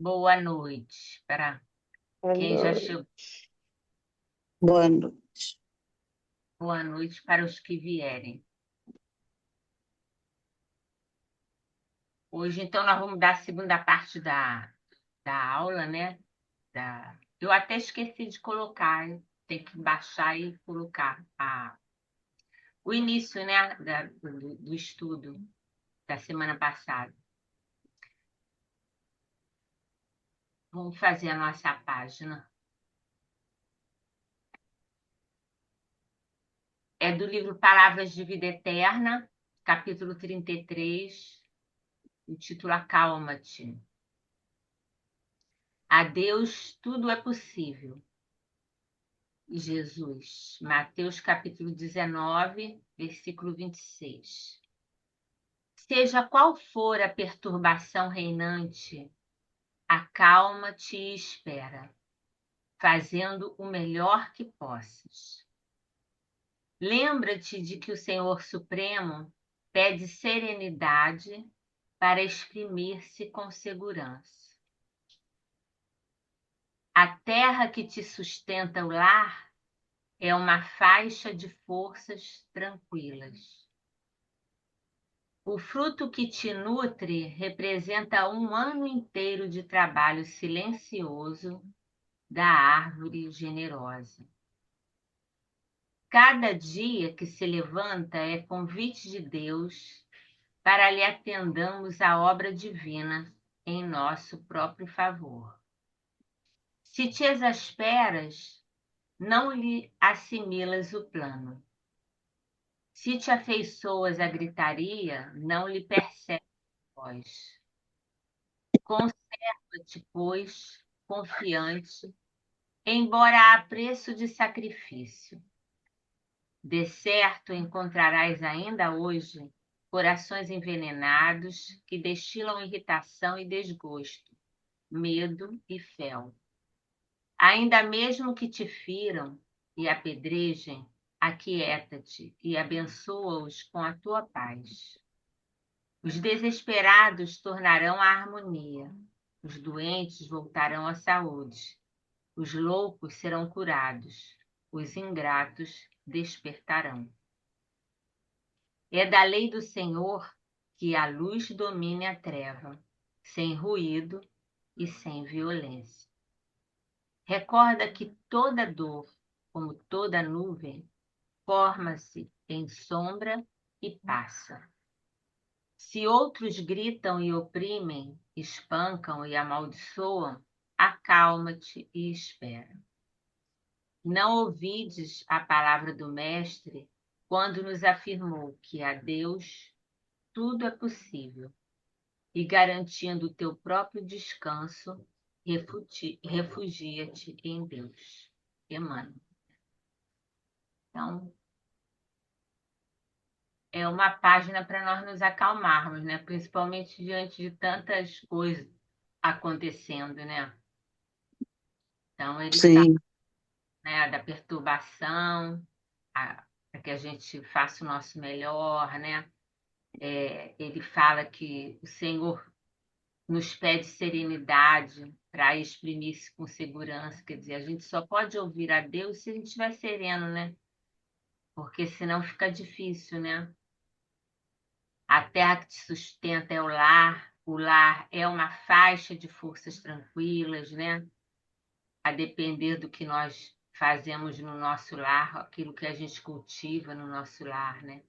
Boa noite para Boa quem já chegou. noite. Boa noite. Boa noite para os que vierem. Hoje, então, nós vamos dar a segunda parte da aula, né? Eu até esqueci de colocar, hein? Tem que baixar e colocar o início, né? Do estudo da semana passada. Vamos fazer a nossa página. É do livro Palavras de Vida Eterna, capítulo 33, o título Acalma-te. A Deus tudo é possível. Jesus, Mateus capítulo 19, versículo 26. Seja qual for a perturbação reinante, acalma-te e espera, fazendo o melhor que possas. Lembra-te de que o Senhor Supremo pede serenidade para exprimir-se com segurança. A terra que te sustenta o lar é uma faixa de forças tranquilas. O fruto que te nutre representa um ano inteiro de trabalho silencioso da árvore generosa. Cada dia que se levanta é convite de Deus para lhe atendamos a obra divina em nosso próprio favor. Se te exasperas, não lhe assimilas o plano. Se te afeiçoas à gritaria, não lhe percebes a voz. Conserva-te, pois, confiante, embora a preço de sacrifício. De certo encontrarás ainda hoje corações envenenados que destilam irritação e desgosto, medo e fel. Ainda mesmo que te firam e apedrejem, aquieta-te e abençoa-os com a tua paz. Os desesperados tornarão à harmonia, os doentes voltarão à saúde, os loucos serão curados, os ingratos despertarão. É da lei do Senhor que a luz domine a treva, sem ruído e sem violência. Recorda que toda dor, como toda nuvem, forma-se em sombra e passa. Se outros gritam e oprimem, espancam e amaldiçoam, acalma-te e espera. Não ouvides a palavra do Mestre quando nos afirmou que a Deus tudo é possível e garantindo o teu próprio descanso, refugia-te em Deus. Emmanuel. Então, é uma página para nós nos acalmarmos, né? Principalmente diante de tantas coisas acontecendo, né? Então, ele fala, Sim, né, da perturbação, para que a gente faça o nosso melhor, né? Ele fala que o Senhor nos pede serenidade para exprimir-se com segurança, quer dizer, a gente só pode ouvir a Deus se a gente estiver sereno, né? Porque senão fica difícil, né? A terra que te sustenta é o lar é uma faixa de forças tranquilas, né? A depender do que nós fazemos no nosso lar, aquilo que a gente cultiva no nosso lar, né?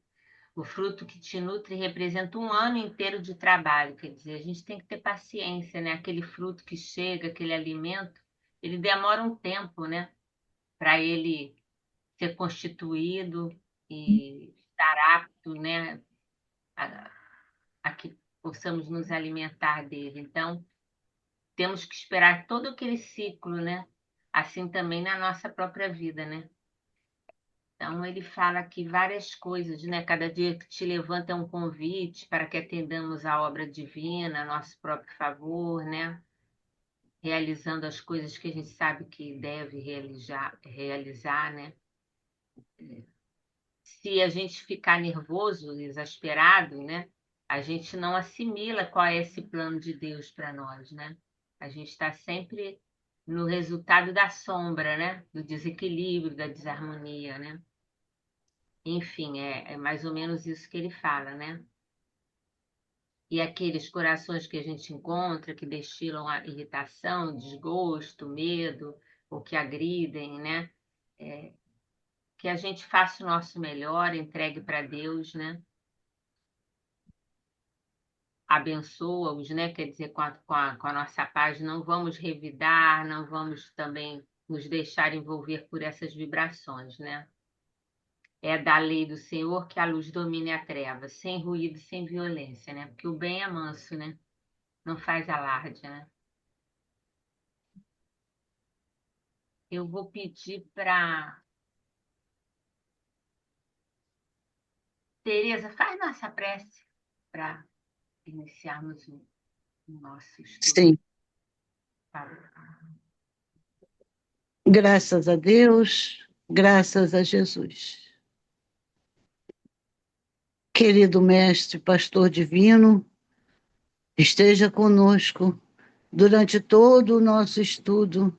O fruto que te nutre representa um ano inteiro de trabalho, quer dizer, a gente tem que ter paciência, né? Aquele fruto que chega, aquele alimento, ele demora um tempo, né? Para ele ser constituído e estar apto, né? A, a que possamos nos alimentar dele. Então, temos que esperar todo aquele ciclo, né? Assim também na nossa própria vida, né? Então, ele fala aqui várias coisas, né? Cada dia que te levanta é um convite para que atendamos à obra divina, a nosso próprio favor, né? Realizando as coisas que a gente sabe que deve realizar, né? Se a gente ficar nervoso, exasperado, né? A gente não assimila qual é esse plano de Deus para nós, né? A gente está sempre no resultado da sombra, né? Do desequilíbrio, da desarmonia, né? Enfim, é mais ou menos isso que ele fala, né? E aqueles corações que a gente encontra que destilam a irritação, desgosto, medo, ou que agridem, né? Que a gente faça o nosso melhor, entregue para Deus, né? Abençoa-os, né? Quer dizer, com a nossa paz, não vamos revidar, não vamos também nos deixar envolver por essas vibrações, né? É da lei do Senhor que a luz domine a treva, sem ruído, sem violência, né? Porque o bem é manso, né? Não faz alarde, né? Eu vou pedir para Tereza, faz nossa prece para iniciarmos o nosso estudo. Sim, graças a Deus, graças a Jesus. Querido Mestre, Pastor Divino, esteja conosco durante todo o nosso estudo,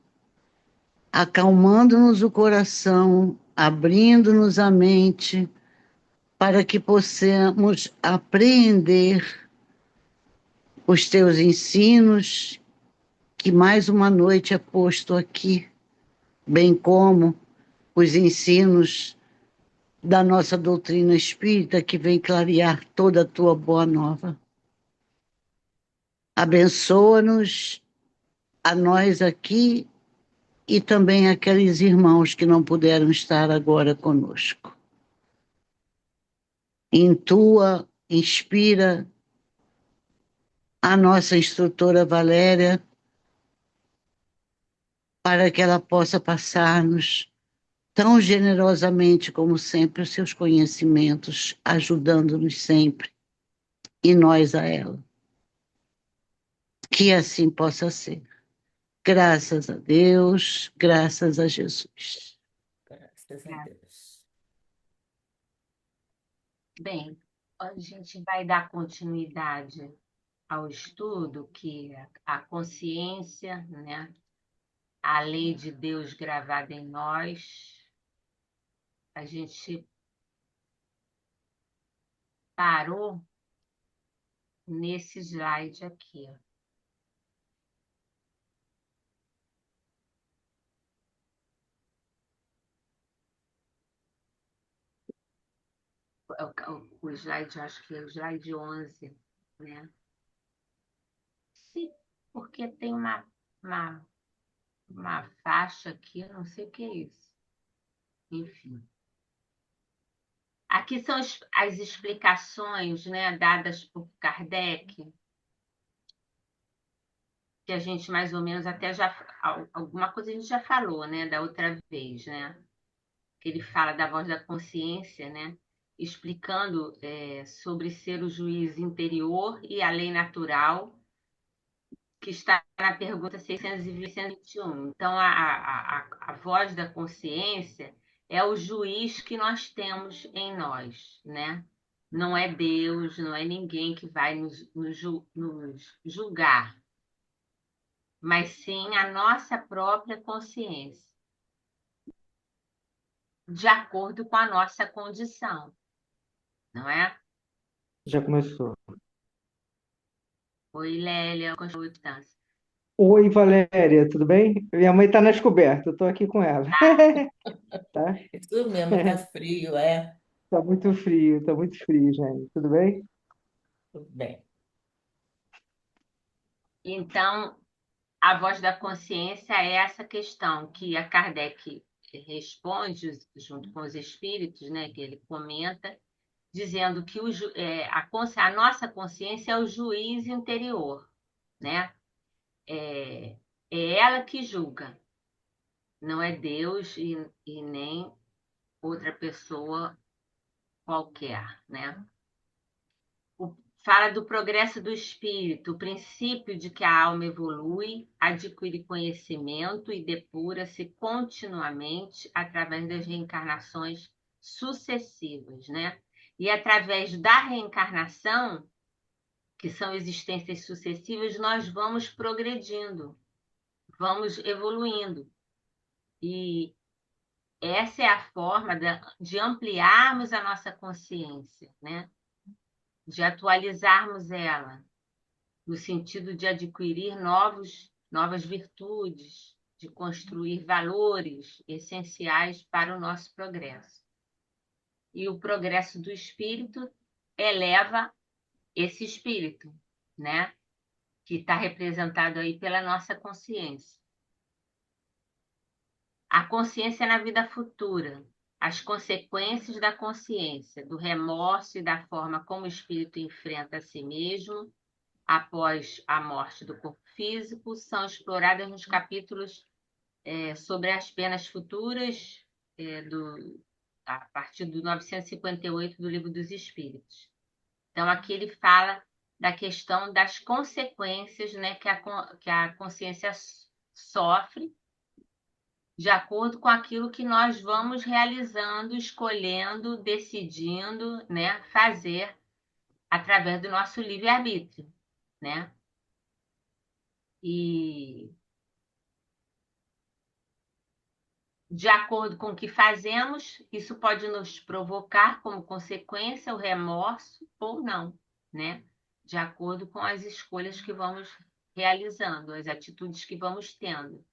acalmando-nos o coração, abrindo-nos a mente, para que possamos apreender os teus ensinos, que mais uma noite é posto aqui, bem como os ensinos da nossa doutrina espírita, que vem clarear toda a tua boa nova. Abençoa-nos, a nós aqui e também aqueles irmãos que não puderam estar agora conosco. Intua, inspira a nossa instrutora Valéria para que ela possa passar-nos tão generosamente como sempre os seus conhecimentos, ajudando-nos sempre, e nós a ela. Que assim possa ser. Graças a Deus, graças a Jesus. Graças a Deus. Bem, a gente vai dar continuidade ao estudo que a consciência, né, a lei de Deus gravada em nós, a gente parou nesse slide aqui. O slide, acho que é o slide 11, né? Sim, porque tem uma, uma faixa aqui, eu não sei o que é isso. Enfim. Aqui são as explicações, né, dadas por Kardec, que a gente mais ou menos até já alguma coisa a gente já falou, né, da outra vez, né? Que ele fala da voz da consciência, né? Explicando sobre ser o juiz interior e a lei natural, que está na pergunta 621. Então, a voz da consciência é o juiz que nós temos em nós, né? Não é Deus, não é ninguém que vai nos julgar, mas sim a nossa própria consciência, de acordo com a nossa condição, não é? Já começou. Oi, Lélia, continua. Oi, Valéria, tudo bem? Minha mãe está na descoberta, eu estou aqui com ela. Tá? Isso mesmo, tá frio, é. Tá muito frio, gente. Tudo bem? Tudo bem. Então, a voz da consciência é essa questão que a Kardec responde junto com os espíritos, né, que ele comenta, dizendo que a nossa consciência é o juiz interior, né? É, é ela que julga, não é Deus e nem outra pessoa qualquer, né? Fala do progresso do espírito, o princípio de que a alma evolui, adquire conhecimento e depura-se continuamente através das reencarnações sucessivas, né? E através da reencarnação que são existências sucessivas, nós vamos progredindo, vamos evoluindo. E essa é a forma de ampliarmos a nossa consciência, né? De atualizarmos ela, no sentido de adquirir novas virtudes, de construir valores essenciais para o nosso progresso. E o progresso do espírito eleva esse espírito, né? Que está representado aí pela nossa consciência. A consciência na vida futura, as consequências da consciência, do remorso e da forma como o espírito enfrenta a si mesmo após a morte do corpo físico, são exploradas nos capítulos sobre as penas futuras, a partir do 958 do Livro dos Espíritos. Então, aqui ele fala da questão das consequências, né, que a consciência sofre de acordo com aquilo que nós vamos realizando, escolhendo, decidindo, né, fazer através do nosso livre-arbítrio, né? E de acordo com o que fazemos, isso pode nos provocar como consequência o remorso ou não, né? De acordo com as escolhas que vamos realizando, as atitudes que vamos tendo.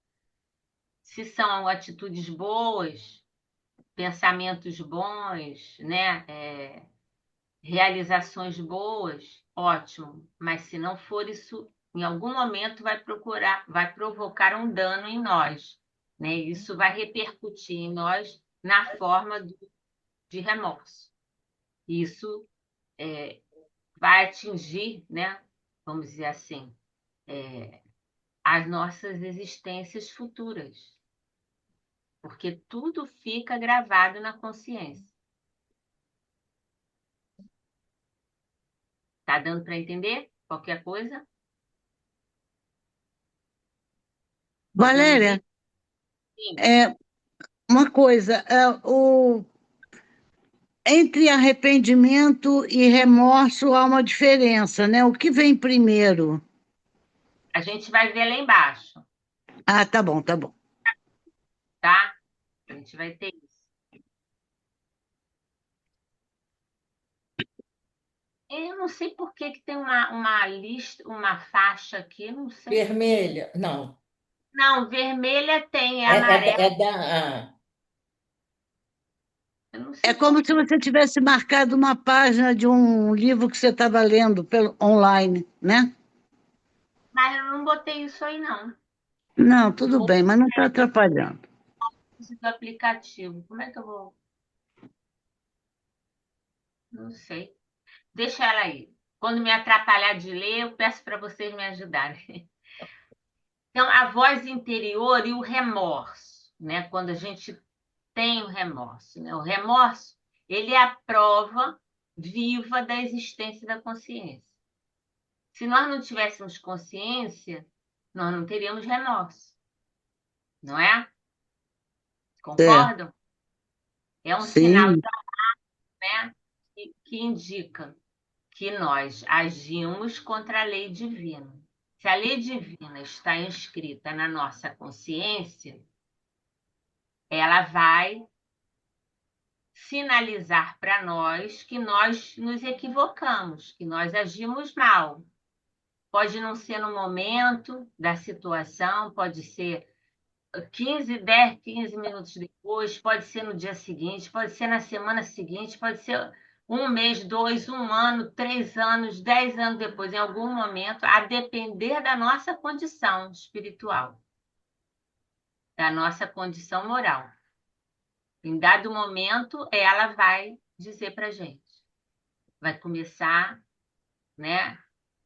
Se são atitudes boas, pensamentos bons, né? Realizações boas, ótimo. Mas se não for isso, em algum momento vai provocar um dano em nós, né? Isso vai repercutir em nós na forma de remorso. Isso vai atingir, né? Vamos dizer assim, as nossas existências futuras, porque tudo fica gravado na consciência. Tá dando para entender? Qualquer coisa? Valéria, Sim. uma coisa, entre arrependimento e remorso há uma diferença, né? O que vem primeiro? A gente vai ver lá embaixo, Ah, tá bom, tá bom. tá? A gente vai ter isso. Eu não sei por que tem uma lista, uma faixa aqui, não sei. Vermelha. Não. Não, vermelha tem, é É, é, amarela, é da. eu não É sei por como se quê. você tivesse marcado uma página de um livro que você estava lendo online, né? Mas eu não botei isso aí, não. Não, tudo Ou bem, mas não está atrapalhando. preciso do aplicativo. Como é que eu vou? Não sei. Deixa ela aí. Quando me atrapalhar de ler, eu peço para vocês me ajudarem. Então, a voz interior e o remorso, né? Quando a gente tem o remorso, né? O remorso, ele é a prova viva da existência da consciência. Se nós não tivéssemos consciência, nós não teríamos remorso, não é? É, Concordam? É um sinal, sim, né, que indica que nós agimos contra a lei divina. Se a lei divina está inscrita na nossa consciência, ela vai sinalizar para nós que nós nos equivocamos, que nós agimos mal. Pode não ser no momento da situação, pode ser 15 minutos depois, pode ser no dia seguinte, pode ser na semana seguinte, pode ser um mês, dois, um ano, 3 anos, 10 anos depois, em algum momento, a depender da nossa condição espiritual, da nossa condição moral. Em dado momento, ela vai dizer para a gente, vai começar, né,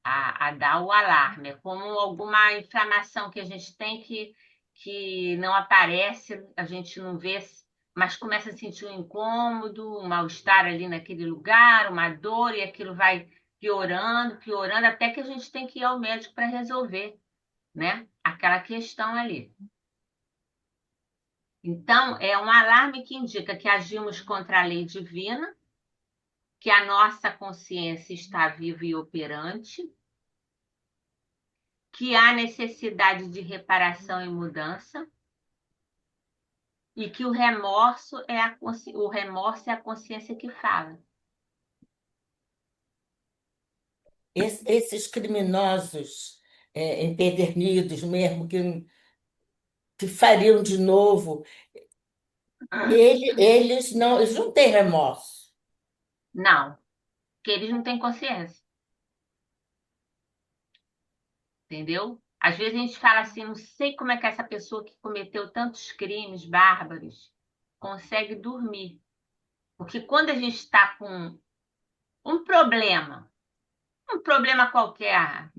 a dar o alarme. É como alguma inflamação que a gente tem que não aparece, a gente não vê, mas começa a sentir um incômodo, um mal-estar ali naquele lugar, uma dor, e aquilo vai piorando, piorando, até que a gente tem que ir ao médico para resolver, né? Aquela questão ali. Então, é um alarme que indica que agimos contra a lei divina, que a nossa consciência está viva e operante, que há necessidade de reparação e mudança, e que o remorso é o remorso é a consciência que fala. Esses criminosos empedernidos mesmo, que fariam de novo, eles não têm remorso. Não, porque eles não têm consciência, entendeu? Às vezes a gente fala assim, não sei como é que essa pessoa que cometeu tantos crimes bárbaros consegue dormir. Porque quando a gente está com um problema, um problema qualquer,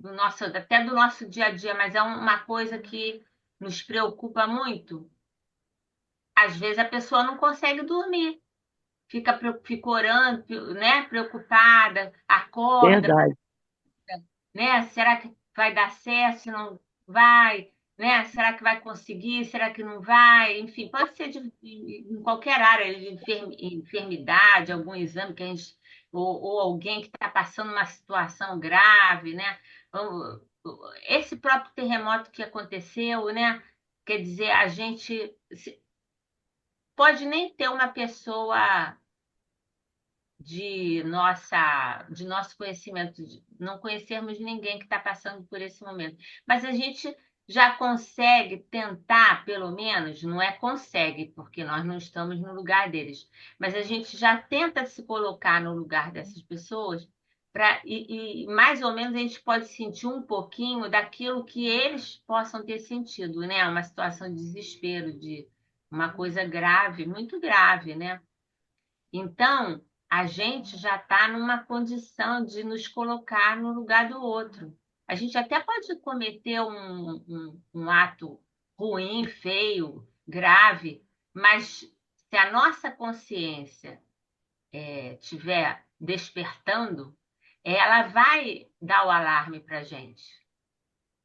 até do nosso dia a dia, mas é uma coisa que nos preocupa muito, às vezes a pessoa não consegue dormir, fica orando, né, preocupada, acorda, Verdade. né? Será que vai dar certo? Se não vai, né? Será que vai conseguir? Será que não vai? Enfim, pode ser em qualquer área de enfermidade, algum exame que a gente, ou alguém que está passando uma situação grave, né? Esse próprio terremoto que aconteceu, né? Quer dizer, a gente pode nem ter uma pessoa de nosso conhecimento, de não conhecermos ninguém que está passando por esse momento. Mas a gente já consegue tentar, pelo menos, não é consegue, porque nós não estamos no lugar deles, mas a gente já tenta se colocar no lugar dessas pessoas, e mais ou menos a gente pode sentir um pouquinho daquilo que eles possam ter sentido, né? Uma situação de desespero, de uma coisa grave, muito grave, né? Então, a gente já está numa condição de nos colocar no lugar do outro. A gente até pode cometer um ato ruim, feio, grave, mas se a nossa consciência estiver despertando, ela vai dar o alarme para a gente.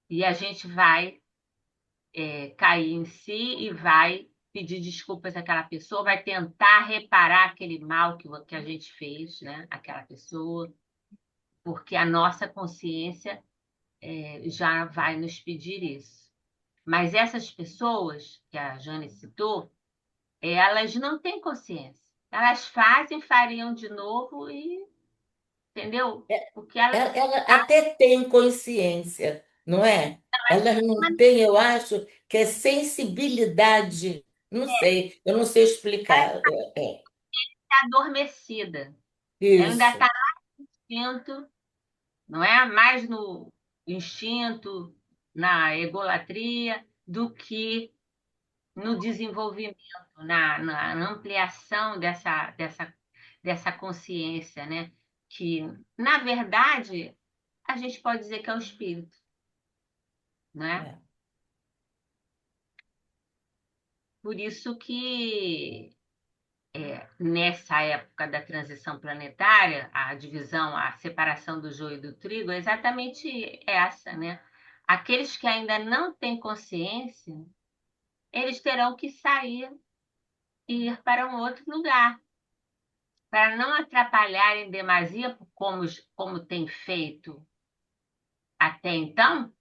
E a gente vai cair em si e vai pedir desculpas àquela pessoa, vai tentar reparar aquele mal que a gente fez, né? Aquela pessoa, porque a nossa consciência já vai nos pedir isso. Mas essas pessoas que a Jane citou, elas não têm consciência. Elas fazem, fariam de novo e, entendeu? Porque elas Ela até tem consciência, não é? Elas não têm, eu acho, que é sensibilidade. Não sei, eu não sei explicar. estão adormecida. Ela ainda Isso. está no instinto, não é? Mais no instinto, na egolatria, do que no desenvolvimento, na ampliação dessa consciência, né? Que, na verdade, a gente pode dizer que é o espírito, né? É, Por isso que nessa época da transição planetária, a divisão, a separação do joio e do trigo é exatamente essa, né? Aqueles que ainda não têm consciência, eles terão que sair e ir para um outro lugar, para não atrapalhar em demasia, como tem feito até então,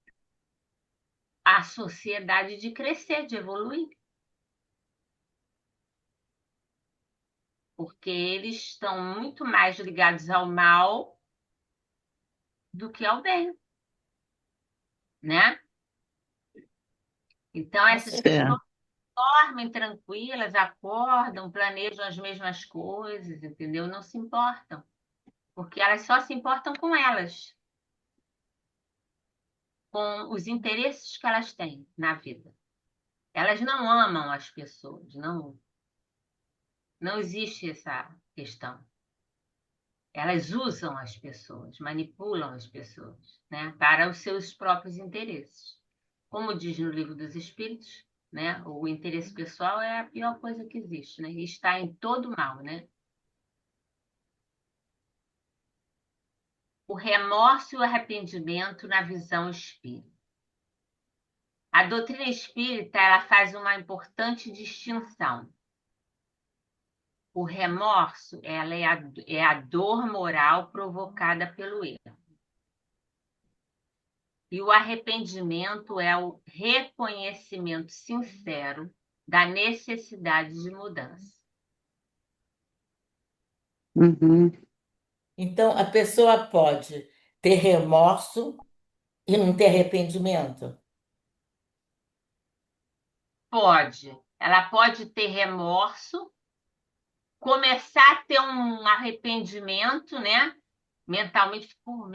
a sociedade de crescer, de evoluir, porque eles estão muito mais ligados ao mal do que ao bem, né? Então, com essas certeza. pessoas É. dormem tranquilas, acordam, planejam as mesmas coisas, entendeu? Não se importam, porque elas só se importam com elas, com os interesses que elas têm na vida. Elas não amam as pessoas, não existe essa questão. Elas usam as pessoas, manipulam as pessoas, né, para os seus próprios interesses. Como diz no Livro dos Espíritos, né, o interesse pessoal é a pior coisa que existe, né, e está em todo mal, né? O remorso e o arrependimento na visão espírita. A doutrina espírita ela faz uma importante distinção O remorso, ela é a dor moral provocada pelo erro. E o arrependimento é o reconhecimento sincero da necessidade de mudança. Uhum. Então, a pessoa pode ter remorso e não ter arrependimento. Pode. Ela pode ter remorso, começar a ter um arrependimento, né? Mentalmente, pô,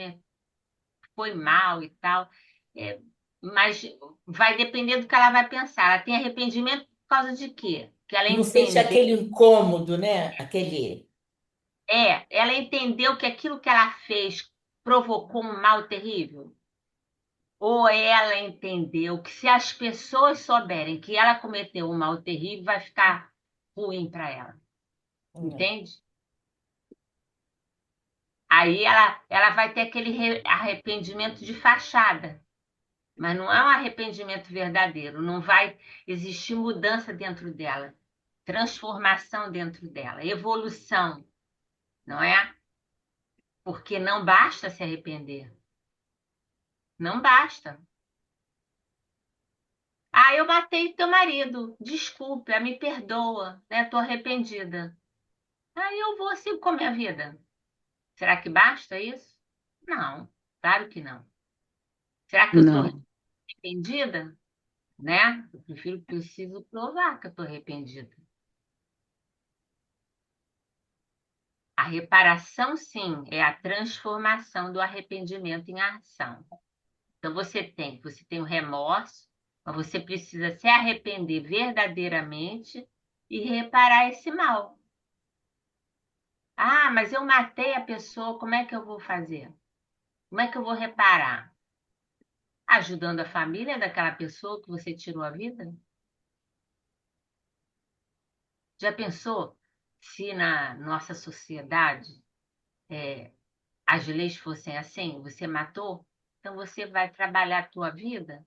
foi mal e tal. É, mas vai depender do que ela vai pensar. Ela tem arrependimento por causa de quê? Que ela Não sente entendeu. aquele incômodo, né? Aquele. Ela entendeu que aquilo que ela fez provocou um mal terrível. Ou ela entendeu que se as pessoas souberem que ela cometeu um mal terrível, vai ficar ruim para ela. Entende? Aí ela vai ter aquele arrependimento de fachada, mas não é um arrependimento verdadeiro. Não vai existir mudança dentro dela, transformação dentro dela, evolução, não é? Porque não basta se arrepender. Não basta. Ah, eu matei teu marido. Desculpe, me perdoa, né? Tô arrependida. Aí eu vou assim com a minha vida. Será que basta isso? Não, claro que não. Será que eu estou Não, arrependida? Né? Preciso provar que eu estou arrependida. A reparação, sim, é a transformação do arrependimento em ação. Então você tem o remorso, mas você precisa se arrepender verdadeiramente e reparar esse mal. Ah, mas eu matei a pessoa, como é que eu vou fazer? Como é que eu vou reparar? Ajudando a família daquela pessoa que você tirou a vida? Já pensou se na nossa sociedade as leis fossem assim? Você matou, então você vai trabalhar a tua vida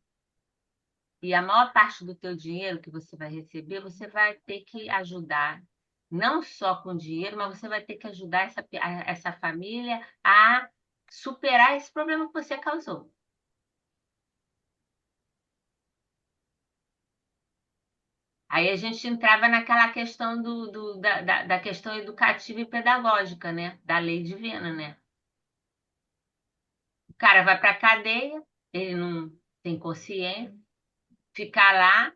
e a maior parte do teu dinheiro que você vai receber, você vai ter que ajudar, não só com dinheiro, mas você vai ter que ajudar essa família a superar esse problema que você causou. Aí a gente entrava naquela questão da questão educativa e pedagógica, né? Da lei divina, né? O cara vai para a cadeia, ele não tem consciência, ficar lá.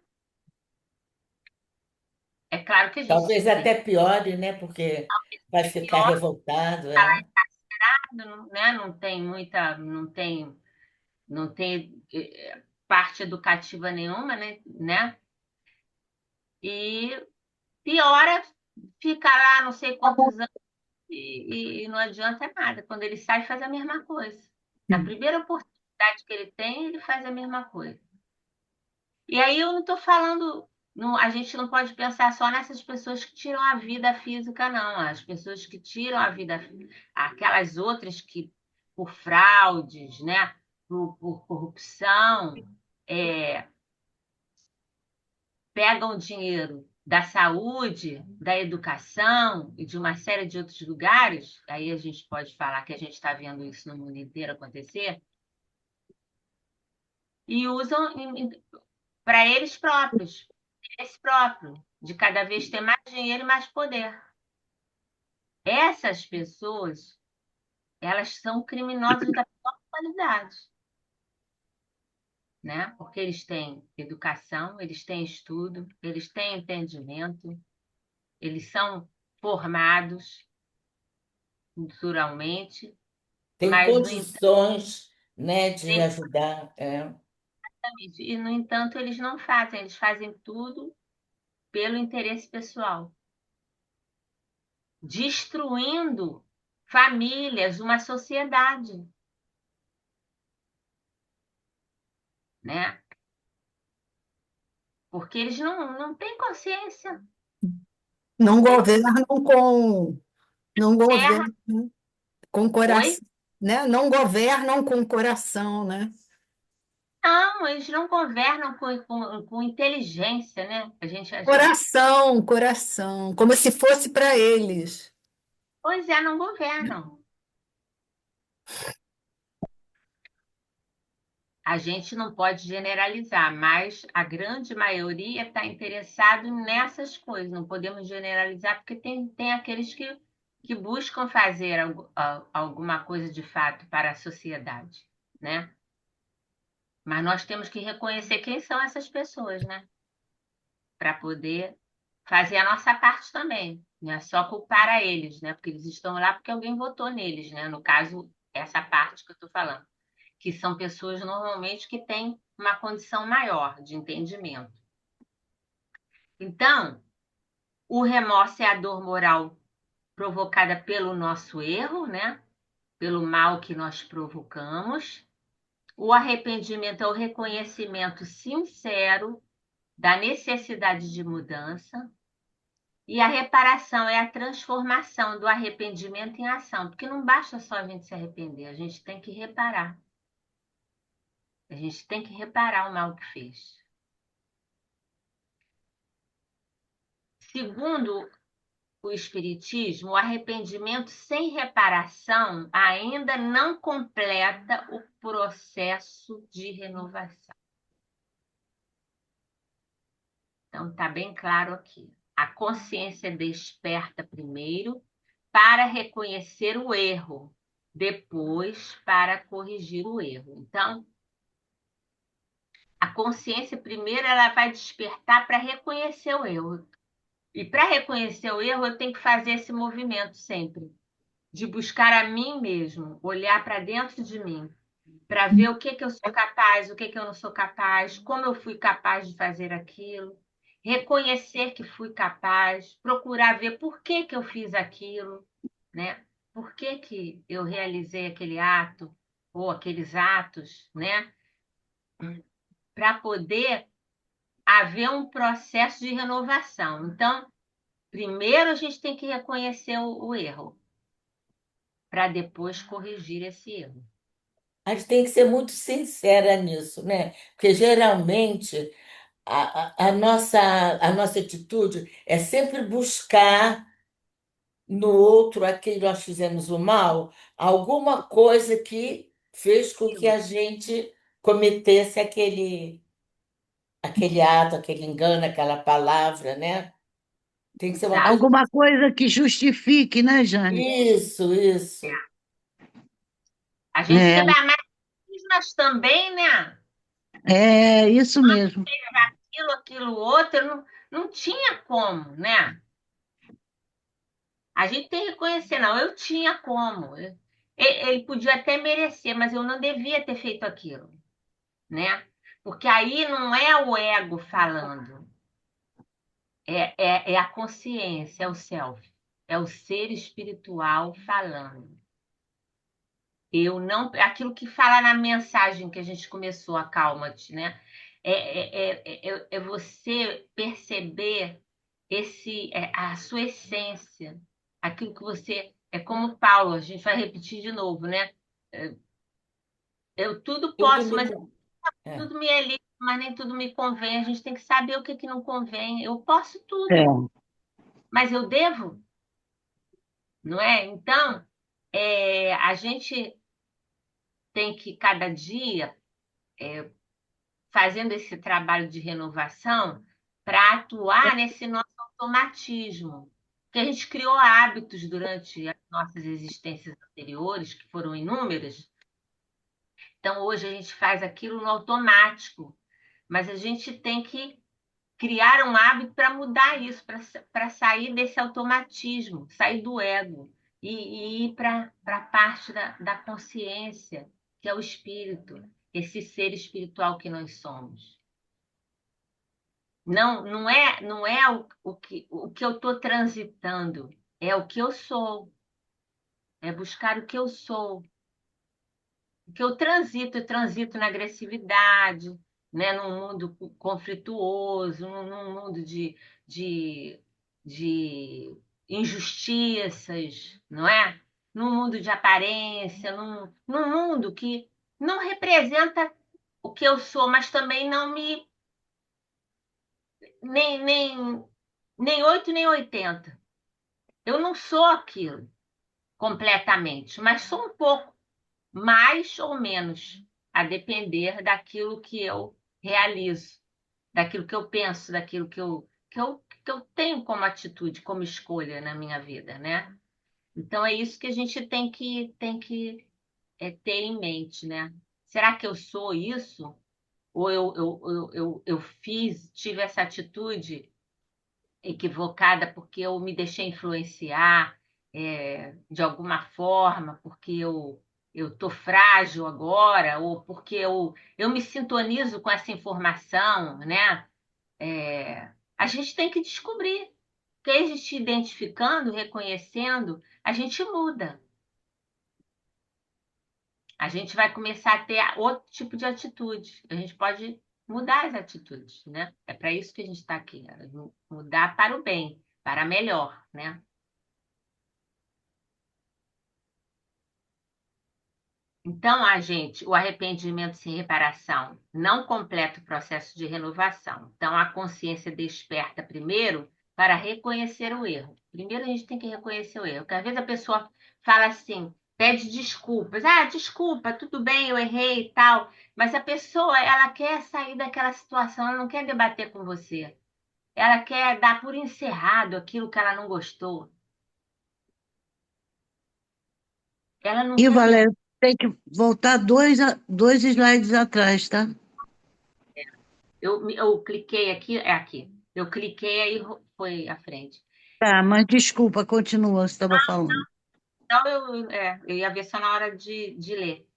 É claro que a Talvez gente tem até piore, né? Porque vai ficar pior, revoltado, é. né? Não tem parte educativa nenhuma, né? E piora, fica lá não sei quantos anos e não adianta nada. Quando ele sai, faz a mesma coisa. Na primeira oportunidade que ele tem, ele faz a mesma coisa. E aí eu não estou falando, a gente não pode pensar só nessas pessoas que tiram a vida física, não. As pessoas que tiram a vida, aquelas outras que, por fraudes, né, por corrupção, é, pegam dinheiro da saúde, da educação e de uma série de outros lugares, aí a gente pode falar que a gente está vendo isso no mundo inteiro acontecer, e usam para eles próprios, interesse próprio, de cada vez ter mais dinheiro e mais poder. Essas pessoas, elas são criminosas da pior qualidade, né? Porque eles têm educação, eles têm estudo, eles têm entendimento, eles são formados culturalmente, Tem mas condições, né, de ajudar. É. no entanto, eles fazem tudo pelo interesse pessoal, destruindo famílias, uma sociedade, né? Porque eles não têm consciência. Não Eles governam com, não erram. governam com Oi? coração, né? Não governam com coração, né? Não, eles não governam com inteligência, né? Coração, coração, como se fosse para eles. Pois é, não governam. A gente não pode generalizar, mas a grande maioria está interessado nessas coisas. Não podemos generalizar, porque tem aqueles que buscam fazer alguma coisa de fato para a sociedade, né? Mas nós temos que reconhecer quem são essas pessoas, né? Para poder fazer a nossa parte também. Não é só culpar a eles, né? Porque eles estão lá porque alguém votou neles, né? No caso, essa parte que eu estou falando, que são pessoas normalmente que têm uma condição maior de entendimento. Então, o remorso é a dor moral provocada pelo nosso erro, né? Pelo mal que nós provocamos. O arrependimento é o reconhecimento sincero da necessidade de mudança. E a reparação é a transformação do arrependimento em ação, porque não basta só a gente se arrepender, a gente tem que reparar. A gente tem que reparar o mal que fez. Segundo o Espiritismo, o arrependimento sem reparação ainda não completa o processo de renovação. Então, está bem claro aqui. A consciência desperta primeiro para reconhecer o erro, depois para corrigir o erro. Então, a consciência primeiro ela vai despertar para reconhecer o erro. E para reconhecer o erro, eu tenho que fazer esse movimento sempre, de buscar a mim mesmo, olhar para dentro de mim, para ver o que eu sou capaz, o que eu não sou capaz, como eu fui capaz de fazer aquilo, reconhecer que fui capaz, procurar ver por que eu fiz aquilo, né? Por que eu realizei aquele ato ou aqueles atos, né? Para poder haver um processo de renovação. Então, primeiro a gente tem que reconhecer o erro, para depois corrigir esse erro. A gente tem que ser muito sincera nisso, né? Porque geralmente a nossa atitude é sempre buscar no outro, a quem nós fizemos o mal, alguma coisa que fez com que a gente cometesse aquele ato, aquele engano, aquela palavra, né? Tem que ser uma Exato. coisa. Alguma coisa que justifique, né, Jane? Isso, isso. A gente É, sempre, mas nós também, né? é isso mesmo. Aquilo outro, não tinha como, né? A gente tem que reconhecer, não, eu tinha como. Ele podia até merecer, mas eu não devia ter feito aquilo, né? Porque aí não é o ego falando, é a consciência, é o self, é o ser espiritual falando. Eu não, aquilo que fala na mensagem que a gente começou, acalma-te, né? É você perceber a sua essência, aquilo que você é como Paulo, a gente vai repetir de novo, né? Eu tudo Tudo posso, me. mas É. tudo me é lícito, mas nem tudo me convém. A gente tem que saber o que não convém. Eu posso É. tudo, mas eu devo, não é? Então, a gente tem que cada dia fazendo esse trabalho de renovação para atuar nesse nosso automatismo. Que a gente criou hábitos durante as nossas existências anteriores, que foram inúmeras. Então, hoje a gente faz aquilo no automático, mas a gente tem que criar um hábito para mudar isso, para sair desse automatismo, sair do ego e ir para a parte da consciência, que é o espírito, esse ser espiritual que nós somos. Não é o que eu estou transitando, é o que eu sou, é buscar o que eu sou. Porque eu transito na agressividade, né? Num mundo conflituoso, num mundo de, de injustiças, não é? Num mundo de aparência, num mundo que não representa o que eu sou, mas também não me nem 8 nem 80. Eu não sou aquilo completamente, mas sou um pouco, mais ou menos, a depender daquilo que eu realizo, daquilo que eu penso, daquilo que eu tenho como atitude, como escolha na minha vida, né? Então é isso que a gente tem que ter em mente, né? Será que eu sou isso? Ou eu tive essa atitude equivocada porque eu me deixei influenciar de alguma forma, porque eu estou frágil agora, ou porque eu me sintonizo com essa informação, né? A gente tem que descobrir, porque a gente identificando, reconhecendo, a gente muda. A gente vai começar a ter outro tipo de atitude. A gente pode mudar as atitudes, né? É para isso que a gente está aqui, né? Mudar para o bem, para melhor, né? Então, o arrependimento sem reparação não completa o processo de renovação. Então, a consciência desperta primeiro para reconhecer o erro. Primeiro, a gente tem que reconhecer o erro, porque às vezes a pessoa fala assim, pede desculpas. Ah, desculpa, tudo bem, eu errei e tal. Mas a pessoa, ela quer sair daquela situação, ela não quer debater com você. Ela quer dar por encerrado aquilo que ela não gostou. Ela não E, quer. Valéria, tem que voltar dois slides atrás, tá? Eu cliquei aqui, é aqui. Eu cliquei aí foi à frente. Tá, mas desculpa, continua, você estava falando. Então, eu ia ver só na hora de ler.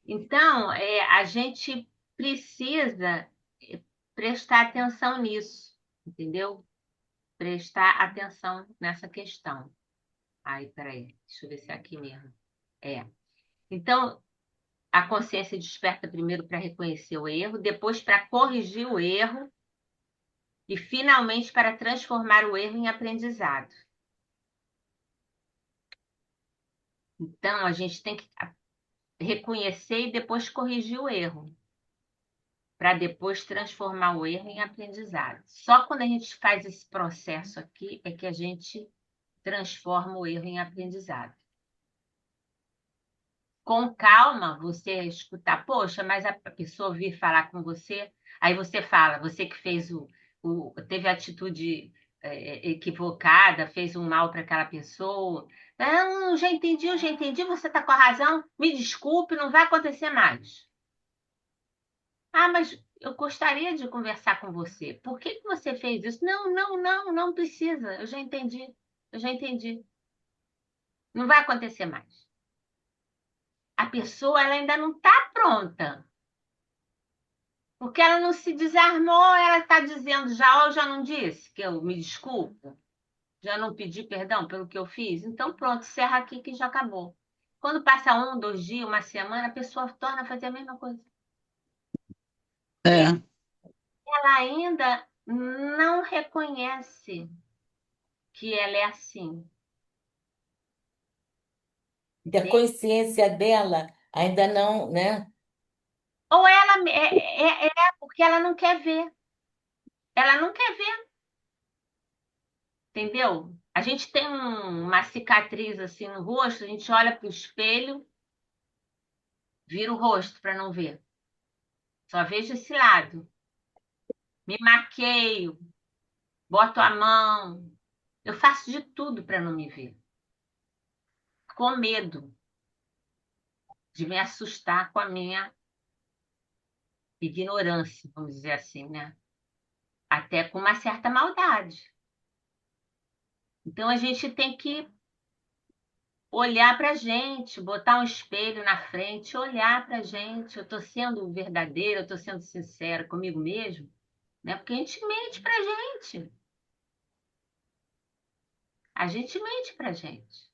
Então, a gente precisa prestar atenção nisso, entendeu? Prestar atenção nessa questão. Aí, peraí, deixa eu ver se é aqui mesmo. É. Então, a consciência desperta primeiro para reconhecer o erro, depois para corrigir o erro e, finalmente, para transformar o erro em aprendizado. Então, a gente tem que reconhecer e depois corrigir o erro, para depois transformar o erro em aprendizado. Só quando a gente faz esse processo aqui é que a gente transforma o erro em aprendizado. Com calma, você escutar, poxa, mas a pessoa vir falar com você, aí você fala, você que teve a atitude equivocada, fez um mal para aquela pessoa. Não, eu já entendi, você está com a razão, me desculpe, não vai acontecer mais. Ah, mas eu gostaria de conversar com você. Por que que você fez isso? Não, não, não, não precisa. Eu já entendi. Eu já entendi. Não vai acontecer mais. A pessoa ela ainda não está pronta. Porque ela não se desarmou, ela está dizendo já, ou já não disse que eu me desculpo, já não pedi perdão pelo que eu fiz. Então, pronto, encerra aqui que já acabou. Quando passa 1, 2 dias, uma semana, a pessoa torna a fazer a mesma coisa. É, Ela ainda não reconhece que ela é assim. E a consciência dela ainda não, né? Ou ela porque ela não quer ver. Ela não quer ver, entendeu? A gente tem uma cicatriz assim no rosto, a gente olha para o espelho, vira o rosto para não ver. Só vejo esse lado. Me maqueio, boto a mão. Eu faço de tudo para não me ver. Com medo de me assustar com a minha ignorância, vamos dizer assim, né? Até com uma certa maldade. Então a gente tem que olhar para a gente, botar um espelho na frente, olhar para a gente. Eu estou sendo verdadeira, eu estou sendo sincera comigo mesmo, né? Porque a gente mente para a gente. A gente mente para a gente.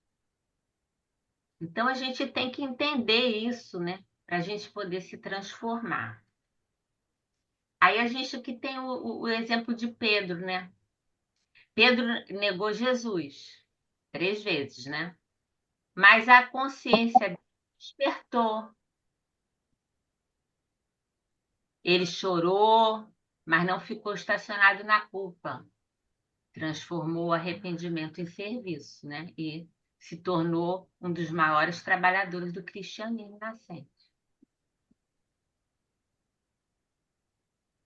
Então a gente tem que entender isso, né? Para a gente poder se transformar. Aí a gente aqui tem o exemplo de Pedro, né? Pedro negou Jesus 3 vezes, né? Mas a consciência despertou. Ele chorou, mas não ficou estacionado na culpa. Transformou o arrependimento em serviço, né? E se tornou um dos maiores trabalhadores do cristianismo nascente.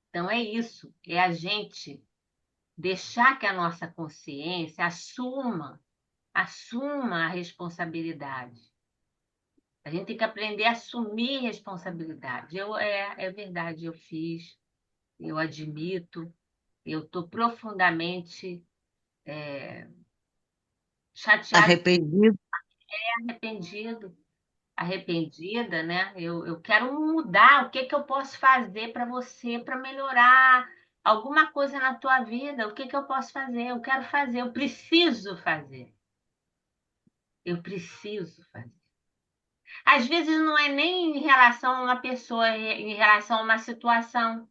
Então é isso, é a gente deixar que a nossa consciência assuma a responsabilidade. A gente tem que aprender a assumir responsabilidade. É verdade, eu fiz, eu admito, eu estou profundamente chateado, Arrependido. arrependido, arrependida, né? Eu quero mudar. O que que eu posso fazer para você, para melhorar alguma coisa na tua vida? O que que eu posso fazer? Eu quero fazer, eu preciso fazer. Eu preciso fazer. Às vezes não é nem em relação a uma pessoa, é em relação a uma situação,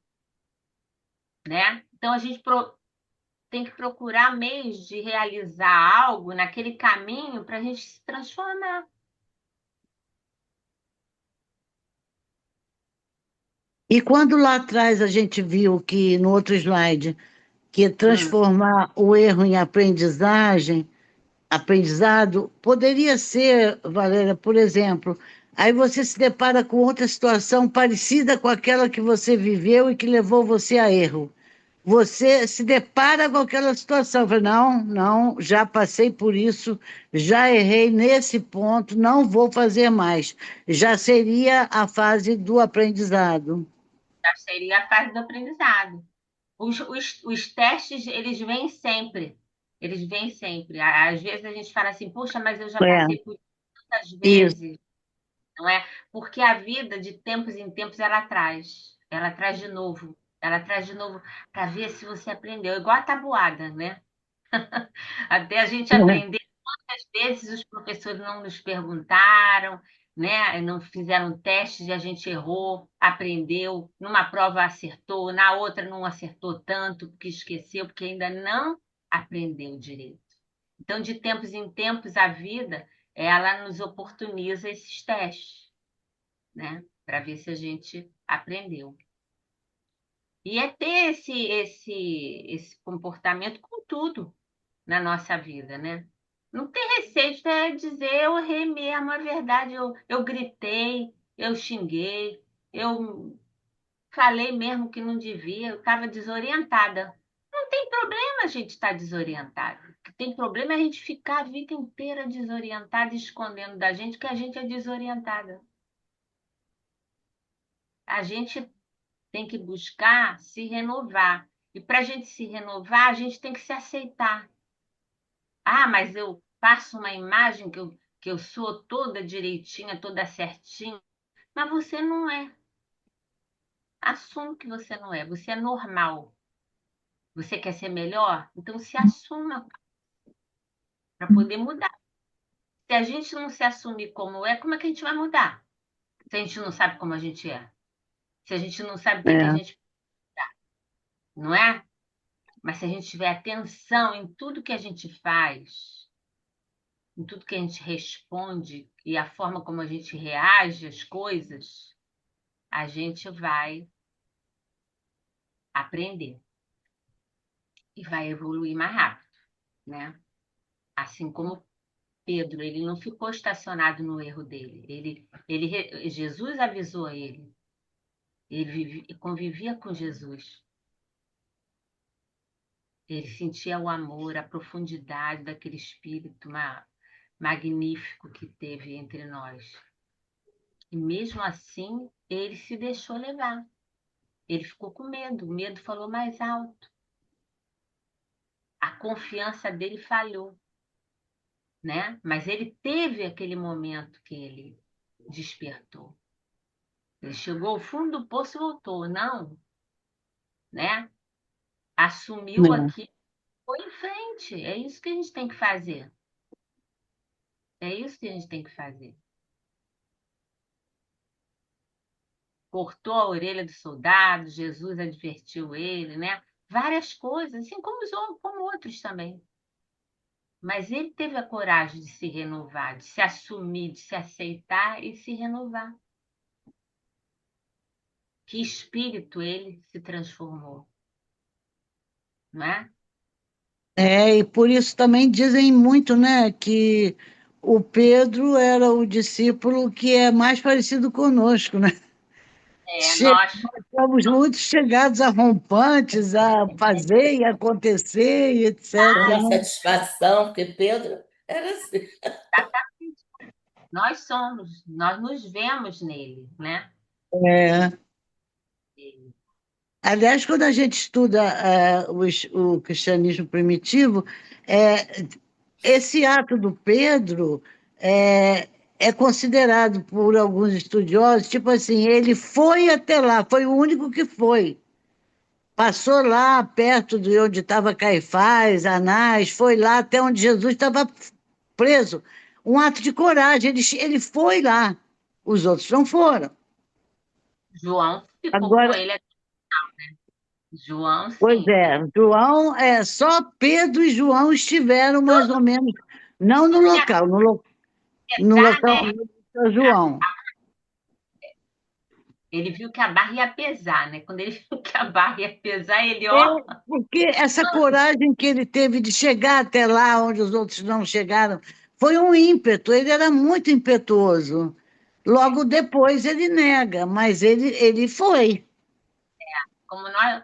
né? Então a gente tem que procurar meios de realizar algo naquele caminho para a gente se transformar. E quando lá atrás a gente viu que, no outro slide, que Hum. transformar o erro em aprendizagem, aprendizado, poderia ser, Valéria, por exemplo, aí você se depara com outra situação parecida com aquela que você viveu e que levou você a erro. Você se depara com aquela situação, fala, não, não, já passei por isso, já errei nesse ponto, não vou fazer mais. Já seria a fase do aprendizado. Já seria a fase do aprendizado. Os testes, eles vêm sempre. Eles vêm sempre. Às vezes a gente fala assim, puxa, mas eu já É, passei por isso tantas isso. vezes, não é? Porque a vida, de tempos em tempos, ela traz. Ela traz de novo. Ela traz de novo para ver se você aprendeu. Igual a tabuada, né? Até a gente aprender. Às vezes os professores não nos perguntaram, né? Não fizeram testes e a gente errou, aprendeu. Numa prova acertou, na outra não acertou tanto, porque esqueceu, porque ainda não aprendeu direito. Então, de tempos em tempos, a vida, ela nos oportuniza esses testes, né? Para ver se a gente aprendeu. E é ter esse comportamento com tudo na nossa vida, né? Não ter receio de dizer eu errei mesmo, é verdade, eu gritei, eu xinguei, eu falei mesmo que não devia, eu estava desorientada. Não tem problema a gente estar desorientado. O que tem problema é a gente ficar a vida inteira desorientada, escondendo da gente que a gente é desorientada. A gente tem que buscar se renovar. E para a gente se renovar, a gente tem que se aceitar. Ah, mas eu faço uma imagem que eu sou toda direitinha, toda certinha. Mas você não é. Assume que você não é. Você é normal. Você quer ser melhor? Então se assuma para poder mudar. Se a gente não se assumir como é, como é que a gente vai mudar? Se a gente não sabe como a gente é. Se a gente não sabe o que que a É. gente. Não é? Mas se a gente tiver atenção em tudo que a gente faz, em tudo que a gente responde e a forma como a gente reage às coisas, a gente vai aprender e vai evoluir mais rápido, né? Assim como Pedro, ele não ficou estacionado no erro dele. Jesus avisou ele. Convivia com Jesus. Ele sentia o amor, a profundidade daquele espírito magnífico que teve entre nós. E mesmo assim, ele se deixou levar. Ele ficou com medo. O medo falou mais alto. A confiança dele falhou, né? Mas ele teve aquele momento que ele despertou. Ele chegou ao fundo do poço e voltou, não, né? Assumiu É. aqui, foi em frente. É isso que a gente tem que fazer. É isso que a gente tem que fazer. Cortou a orelha do soldado, Jesus advertiu ele, né? Várias coisas, assim como outros também. Mas ele teve a coragem de se renovar, de se assumir, de se aceitar e se renovar. que espírito ele se transformou, não é? E por isso também dizem muito, né, que o Pedro era o discípulo que é mais parecido conosco, né? Che- Nós, Somos muito chegados a rompantes, a fazer e acontecer e etc, Uma né? satisfação, porque Pedro era assim. nós somos, nós nos vemos nele, né? É. Aliás, quando a gente estuda o cristianismo primitivo, é, esse ato do Pedro é, é considerado por alguns estudiosos, tipo assim, ele foi até lá, foi o único que foi. Passou lá perto de onde estava Caifás, Anás, foi lá até onde Jesus estava preso. Um ato de coragem, ele foi lá. Os outros não foram. João ficou com Agora, ele. João, pois sim. é, João, só Pedro e João estiveram mais ou menos, não no local, no Apesar, local né? onde está João. Ele viu que a barra ia pesar, né? Quando ele viu que a barra ia pesar, ele, É, ó, porque essa coragem que ele teve de chegar até lá onde os outros não chegaram, foi um ímpeto, ele era muito impetuoso. Logo depois ele nega, mas ele foi.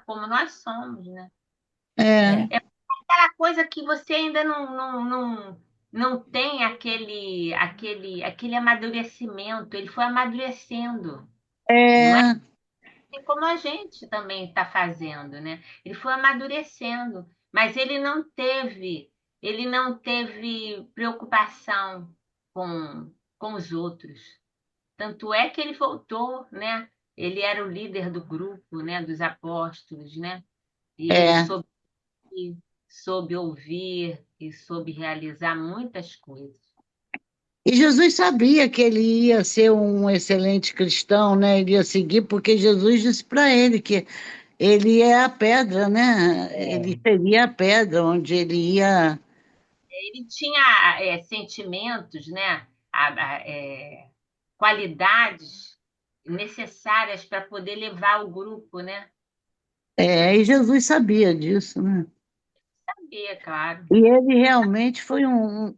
como nós somos, né? É, É. Aquela coisa que você ainda não tem aquele amadurecimento. Ele foi amadurecendo, não é? é, Assim como a gente também está fazendo, né? Ele foi amadurecendo, mas ele não teve preocupação com os outros. Tanto é que ele voltou, né? Ele era o líder do grupo, né? Dos apóstolos, né? E ele é. soube ouvir e soube realizar muitas coisas. E Jesus sabia que ele ia ser um excelente cristão, né? Ele ia seguir, porque Jesus disse para ele que ele é a pedra, né? Ele É. seria a pedra onde ele ia. Ele tinha sentimentos, né? Qualidades necessárias para poder levar o grupo, né? E Jesus sabia disso, né? Sabia, claro. E ele realmente foi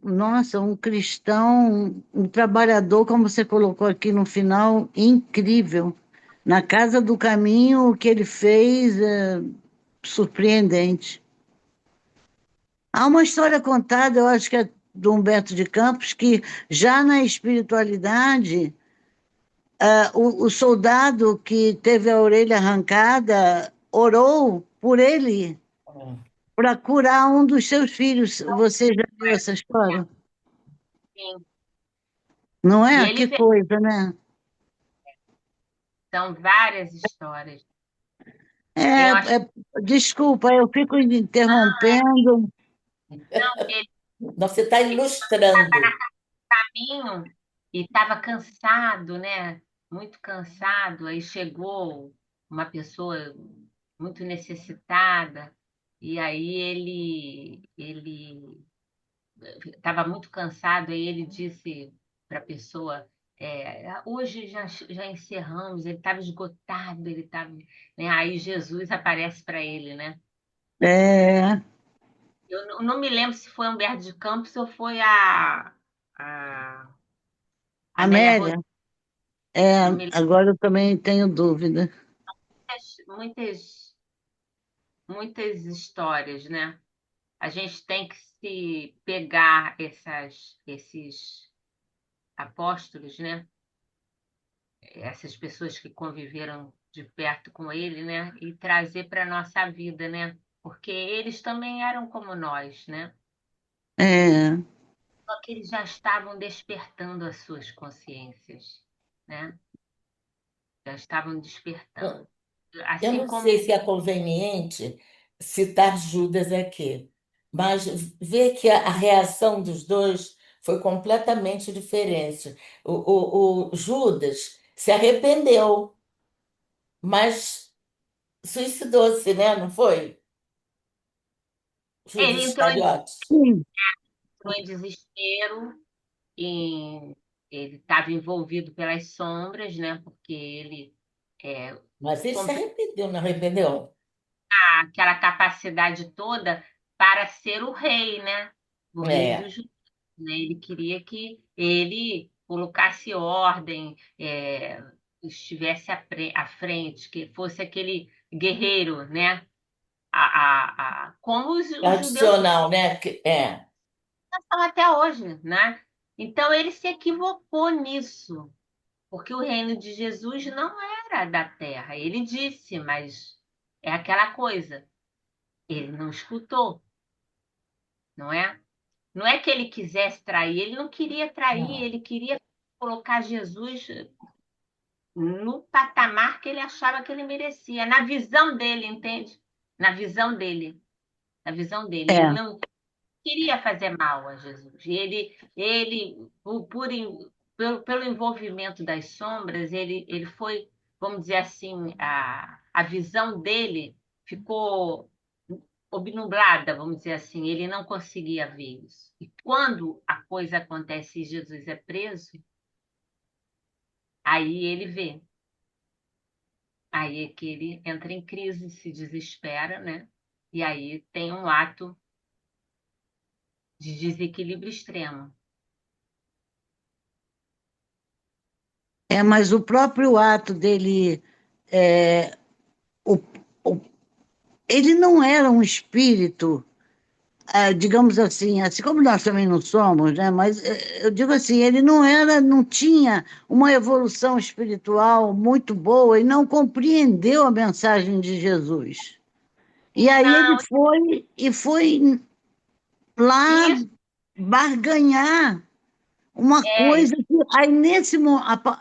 nossa, um cristão, um trabalhador, como você colocou aqui no final, incrível. Na Casa do Caminho, o que ele fez é surpreendente. Há uma história contada, eu acho que é do Humberto de Campos, que já na espiritualidade, o soldado que teve a orelha arrancada orou por ele para curar um dos seus filhos. Você já viu essa história? Sim. Não E é? ele Que fez, coisa, né? são várias histórias. É, Tem, eu acho que desculpa, eu fico interrompendo. não, ele Você está ilustrando. caminho e estava cansado, né? Muito cansado. Aí chegou uma pessoa muito necessitada e aí ele estava muito cansado. Aí ele disse para a pessoa: hoje já encerramos. Ele estava esgotado, ele estava, né? Aí Jesus aparece para ele, né? É, Eu não me lembro se foi Humberto de Campos ou foi a Amélia Amélia, Rodrigues. é, Não me lembro. agora eu também tenho dúvida. Muitas, muitas histórias, né? A gente tem que se pegar esses apóstolos, né? Essas pessoas que conviveram de perto com ele, né? E trazer para a nossa vida, né? Porque eles também eram como nós, né? É, Só que eles já estavam despertando as suas consciências, né? Já estavam despertando. Eu Assim não como sei se é conveniente citar Judas aqui, mas ver que a reação dos dois foi completamente diferente. O Judas se arrependeu, mas suicidou-se, né? Não foi? Judas ele Iscariotes. sim, entrou em desespero, e ele estava envolvido pelas sombras, né? Porque ele é, Mas ele se compre- arrependeu, não arrependeu? aquela capacidade toda para ser o rei, né? O rei É, dos judeus, né? Ele queria que ele colocasse ordem, estivesse à frente, que fosse aquele guerreiro, né? Como os judeus tradicional, né? É, são até hoje, né? Então ele se equivocou nisso, porque o reino de Jesus não era da terra. Ele disse, mas é aquela coisa. Ele não escutou, não é? Não é que ele quisesse trair, ele não queria trair, não. ele queria colocar Jesus no patamar que ele achava que ele merecia, na visão dele, entende? Na visão dele, na visão dele. Ele É, não queria fazer mal a Jesus. E ele pelo envolvimento das sombras, ele foi, vamos dizer assim, a visão dele ficou obnublada, vamos dizer assim, ele não conseguia ver isso. E quando a coisa acontece e Jesus é preso, aí ele vê. Aí é que ele entra em crise, se desespera, né? E aí tem um ato de desequilíbrio extremo. mas o próprio ato dele, é, o, o- ele não era um espírito, digamos assim como nós também não somos, né? Mas eu digo assim, ele não tinha uma evolução espiritual muito boa e não compreendeu a mensagem de Jesus. E aí ele Não, foi lá isso barganhar uma é, coisa que aí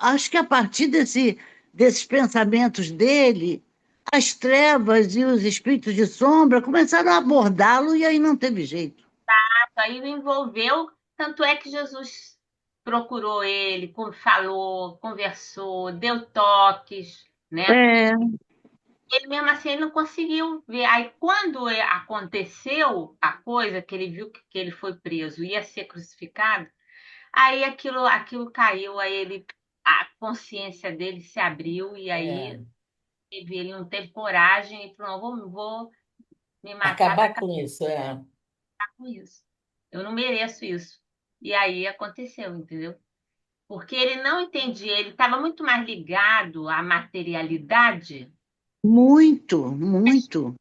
acho que a partir desses pensamentos dele, as trevas e os espíritos de sombra começaram a abordá-lo e aí não teve jeito. aí o envolveu, tanto é que Jesus procurou ele, falou, conversou, deu toques, né? É, Ele mesmo assim ele não conseguiu ver. Aí quando aconteceu a coisa, que ele viu que ele foi preso, ia ser crucificado, aí aquilo caiu, aí a consciência dele se abriu e É. aí ele não teve coragem e falou, não, vou me matar para Acabar acabar com isso, é. com isso. Eu não mereço isso. E aí aconteceu, entendeu? Porque ele não entendia, ele estava muito mais ligado à materialidade, muito, muito.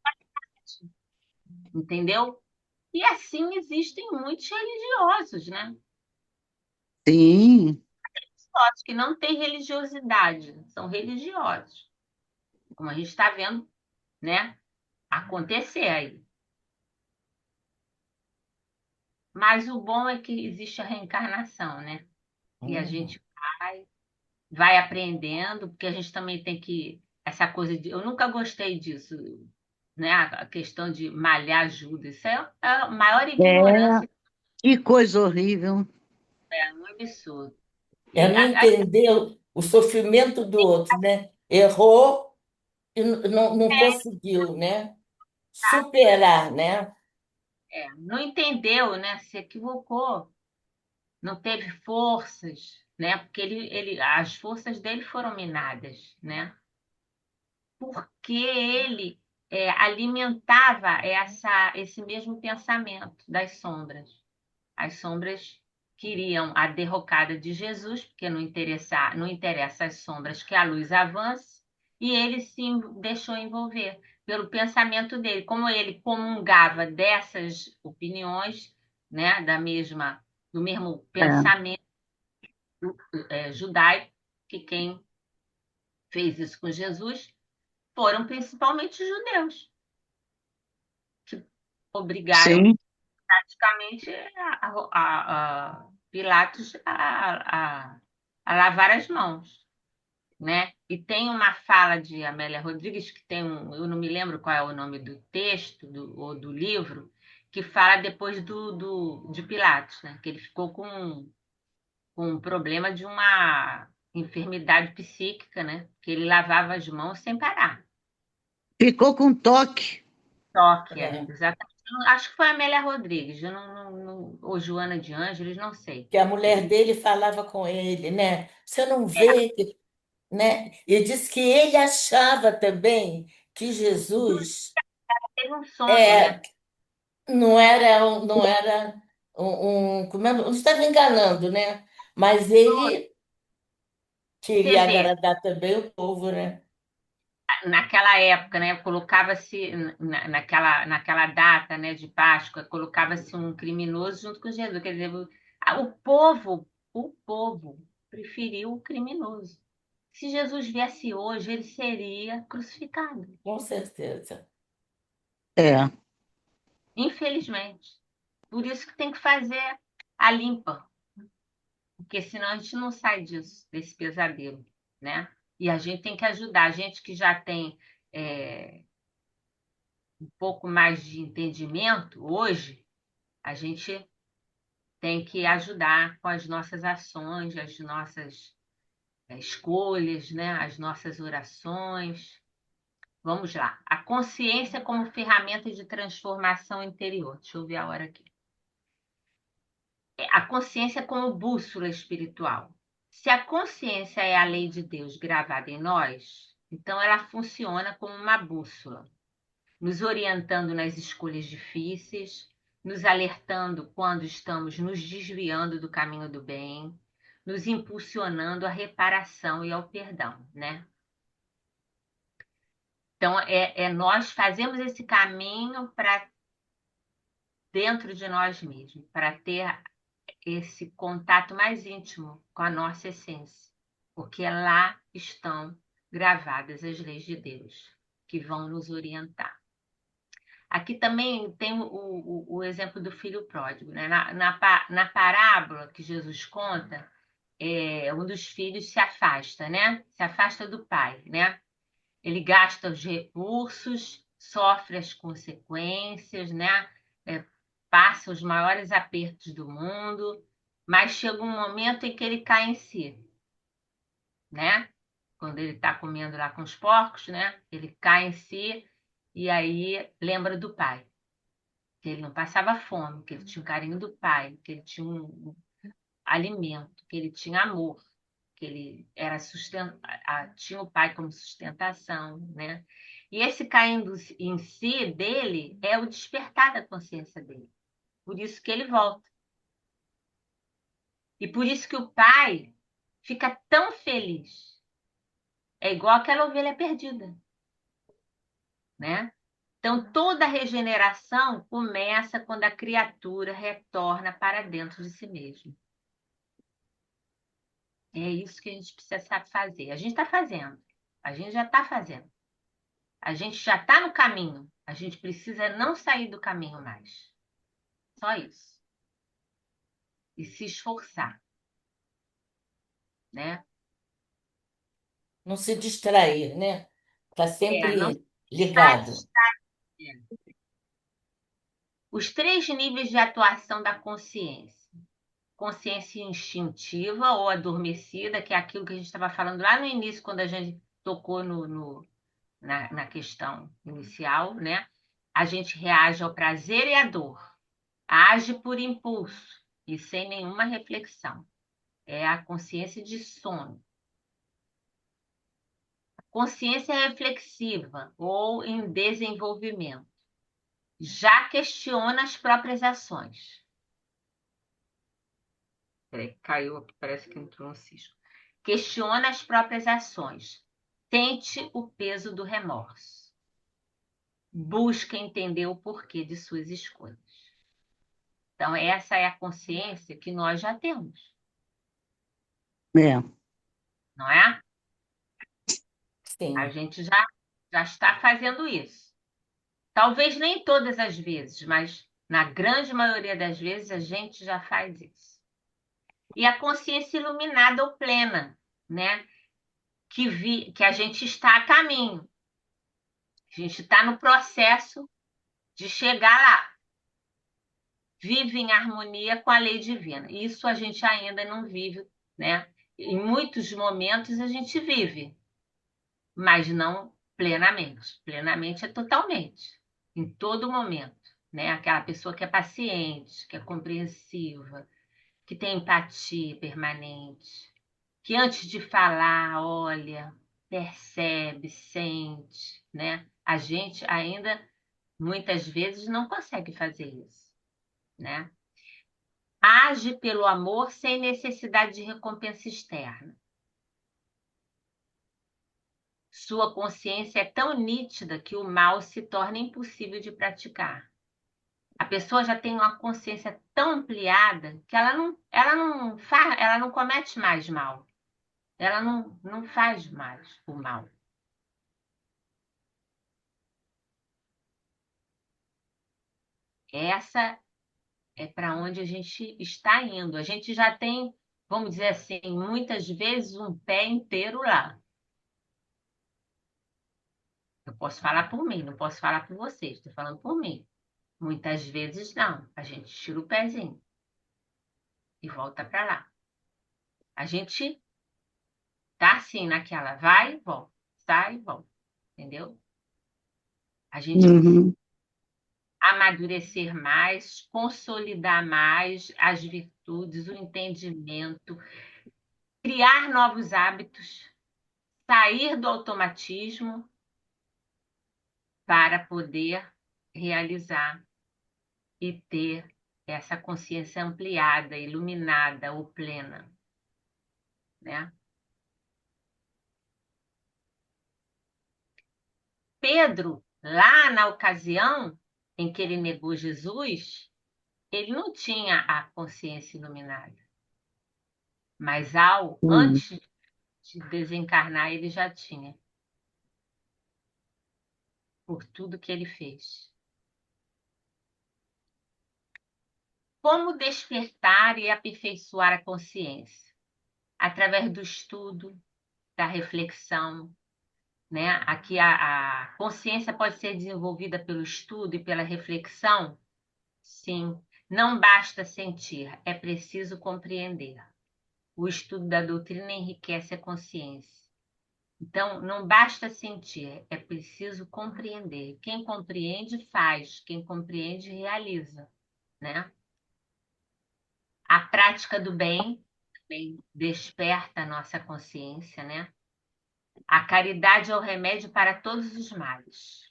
entendeu? E assim existem muitos religiosos, né? Sim, Religiosos que não têm religiosidade, são religiosos, como a gente está vendo, né? Acontecer aí. Mas o bom é que existe a reencarnação, né? E a Hum. gente vai aprendendo, porque a gente também tem que. Essa coisa de. Eu nunca gostei disso, né? A questão de malhar ajuda. Isso é a maior é, ignorância, que coisa horrível. é um absurdo. É E não entender o sofrimento do outro, né? Errou e não conseguiu, né? Superar, né? não entendeu, né? Se equivocou, não teve forças, né? Porque as forças dele foram minadas, né? Porque ele alimentava esse mesmo pensamento das sombras. As sombras queriam a derrocada de Jesus, porque não interessa às sombras que a luz avance, e ele se deixou envolver pelo pensamento dele. Como ele comungava dessas opiniões, né, do mesmo É, pensamento judaico, que quem fez isso com Jesus foram principalmente os judeus, que obrigaram sim. praticamente Pilatos a lavar as mãos, né? E tem uma fala de Amélia Rodrigues, que eu não me lembro qual é o nome do texto ou do livro, que fala depois de Pilatos, né? Que ele ficou com um problema de uma enfermidade psíquica, né? Que ele lavava as mãos sem parar. Ficou com toque. Toque, É. exatamente. Acho que foi a Amélia Rodrigues, eu ou Joana de Ângeles, não sei. Que a mulher dele falava com ele, né? Você não vê que. né? E diz que ele achava também que Jesus Teve um sonho, né? é, não era como não estava enganando, né? Mas ele Você queria vê, agradar também o povo, né? naquela época, né, colocava-se naquela data, né, de Páscoa, colocava-se um criminoso junto com Jesus. Quer dizer, o povo preferiu o criminoso. Se Jesus viesse hoje, ele seria crucificado, Com certeza. É, infelizmente. Por isso que tem que fazer a limpa, porque senão a gente não sai disso, desse pesadelo, né? E a gente tem que ajudar, a gente que já tem é, um pouco mais de entendimento hoje, a gente tem que ajudar com as nossas ações, as nossas escolhas, né? As nossas orações. Vamos lá. A consciência como ferramenta de transformação interior. Deixa eu ver a hora aqui. A consciência como bússola espiritual. Se a consciência é a lei de Deus gravada em nós, então ela funciona como uma bússola, nos orientando nas escolhas difíceis, nos alertando quando estamos nos desviando do caminho do bem, nos impulsionando à reparação e ao perdão, né? Então, nós fazemos esse caminho para dentro de nós mesmos, para ter esse contato mais íntimo com a nossa essência, porque lá estão gravadas as leis de Deus, que vão nos orientar. Aqui também tem o exemplo do filho pródigo, né? Na parábola que Jesus conta, um dos filhos se afasta, né? Se afasta do pai, né? Ele gasta os recursos, sofre as consequências, né? É, passa os maiores apertos do mundo, mas chega um momento em que ele cai em si, né? Quando ele está comendo lá com os porcos, né? Ele cai em si e aí lembra do pai, que ele não passava fome, que ele tinha o carinho do pai, que ele tinha um alimento, que ele tinha amor, que ele era tinha o pai como sustentação, né? E esse caindo em si dele é o despertar da consciência dele. Por isso que ele volta. E por isso que o pai fica tão feliz. É igual aquela ovelha perdida, né? Então, toda regeneração começa quando a criatura retorna para dentro de si mesmo. É isso que a gente precisa fazer. A gente está fazendo. A gente já está fazendo. A gente já está no caminho. A gente precisa não sair do caminho mais. Só isso. E se esforçar, né? Não se distrair, né? Tá Não sempre está ligado. distraído. Os três níveis de atuação da consciência. Consciência instintiva ou adormecida, que é aquilo que a gente estava falando lá no início, quando a gente tocou na questão inicial, né? A gente reage ao prazer e à dor. Age por impulso e sem nenhuma reflexão. É a consciência de sono. Consciência reflexiva ou em desenvolvimento. Já questiona as próprias ações. Peraí, caiu aqui, parece que entrou um cisco. Questiona as próprias ações. Sente o peso do remorso. Busca entender o porquê de suas escolhas. Então, essa é a consciência que nós já temos, é, não é? A Sim. gente já está fazendo isso. Talvez nem todas as vezes, mas na grande maioria das vezes a gente já faz isso. E a consciência iluminada ou plena, né? Que a gente está a caminho. A gente está no processo de chegar lá. Vive em harmonia com a lei divina. Isso a gente ainda não vive, né? Em muitos momentos a gente vive, mas não plenamente. Plenamente é totalmente, em todo momento, né? Aquela pessoa que é paciente, que é compreensiva, que tem empatia permanente, que antes de falar, olha, percebe, sente, né? A gente ainda muitas vezes não consegue fazer isso, né? Age pelo amor sem necessidade de recompensa externa. Sua consciência é tão nítida que o mal se torna impossível de praticar. A pessoa já tem uma consciência tão ampliada que ela não comete mais mal. Ela não faz mais o mal. Essa é para onde a gente está indo. A gente já tem, vamos dizer assim, muitas vezes um pé inteiro lá. Eu posso falar por mim, não posso falar por vocês, estou falando por mim. Muitas vezes não, a gente tira o pezinho e volta para lá. A gente tá assim naquela, vai e volta, sai e volta, entendeu? A gente precisa Uhum. amadurecer mais, consolidar mais as virtudes, o entendimento, criar novos hábitos, sair do automatismo para poder realizar e ter essa consciência ampliada, iluminada ou plena, né? Pedro, lá na ocasião em que ele negou Jesus, ele não tinha a consciência iluminada, mas Uhum. antes de desencarnar ele já tinha, por tudo que ele fez. Como despertar e aperfeiçoar a consciência? Através do estudo, da reflexão, né? Aqui a consciência pode ser desenvolvida pelo estudo e pela reflexão? Sim. Não basta sentir, é preciso compreender. O estudo da doutrina enriquece a consciência. Então, não basta sentir, é preciso compreender. Quem compreende, faz. Quem compreende, realiza, né? A prática do bem também desperta a nossa consciência, né? A caridade é o remédio para todos os males.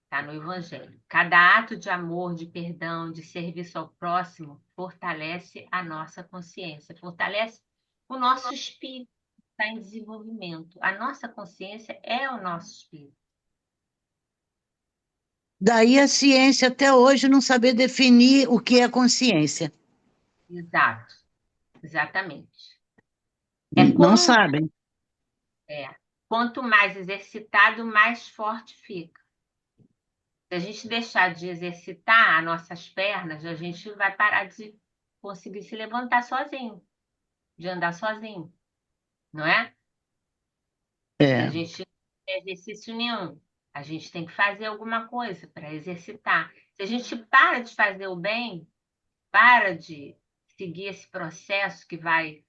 Está no Evangelho. Cada ato de amor, de perdão, de serviço ao próximo fortalece a nossa consciência, fortalece o nosso espírito, que está em desenvolvimento. A nossa consciência é o nosso espírito. Daí a ciência até hoje não saber definir o que é consciência. Exato, exatamente. É Não como sabem. é, quanto mais exercitado, mais forte fica. Se a gente deixar de exercitar as nossas pernas, a gente vai parar de conseguir se levantar sozinho, de andar sozinho, não é? Se a É. gente não tem exercício nenhum, a gente tem que fazer alguma coisa para exercitar. Se a gente para de fazer o bem, para de seguir esse processo que vai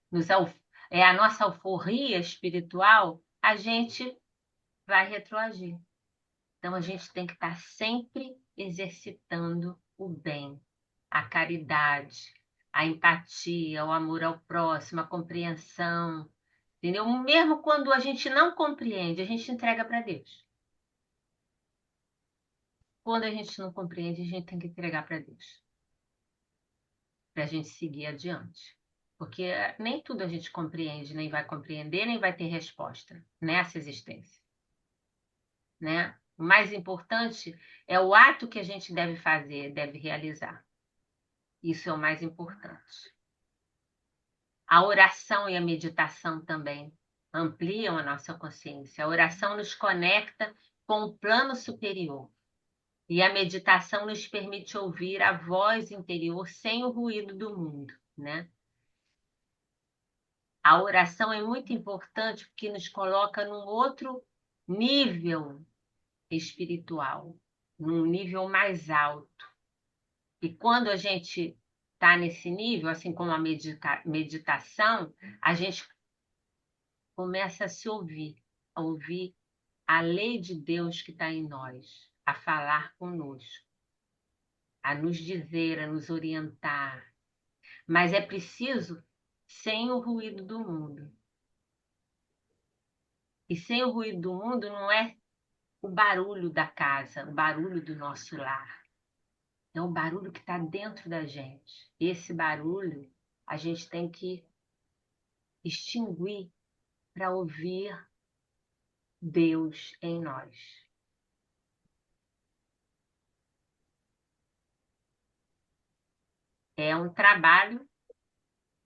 é a nossa alforria espiritual, a gente vai retroagir. Então a gente tem que estar sempre exercitando o bem, a caridade, a empatia, o amor ao próximo, a compreensão, entendeu? Mesmo quando a gente não compreende, a gente entrega para Deus. Quando a gente não compreende, a gente tem que entregar para Deus, para a gente seguir adiante. Porque nem tudo a gente compreende, nem vai compreender, nem vai ter resposta nessa existência, né? O mais importante é o ato que a gente deve fazer, deve realizar. Isso é o mais importante. A oração e a meditação também ampliam a nossa consciência. A oração nos conecta com o plano superior. E a meditação nos permite ouvir a voz interior sem o ruído do mundo, né? A oração é muito importante porque nos coloca num outro nível espiritual, num nível mais alto. E quando a gente está nesse nível, assim como a meditação, a gente começa a se ouvir, a ouvir a lei de Deus que está em nós, a falar conosco, a nos dizer, a nos orientar. Mas é preciso sem o ruído do mundo. E sem o ruído do mundo não é o barulho da casa, o barulho do nosso lar. É o barulho que está dentro da gente. Esse barulho a gente tem que extinguir para ouvir Deus em nós. É um trabalho,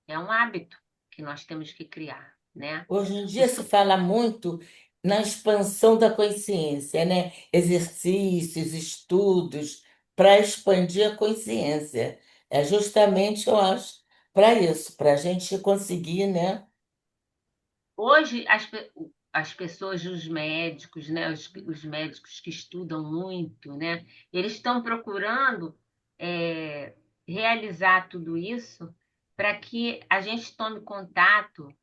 é um hábito que nós temos que criar, né? Hoje em dia se fala muito na expansão da consciência, né? Exercícios, estudos para expandir a consciência. É justamente, eu acho, para isso, para a gente conseguir, né? Hoje, as pessoas, os médicos, né, os médicos que estudam muito, né, eles estão procurando realizar tudo isso para que a gente tome contato,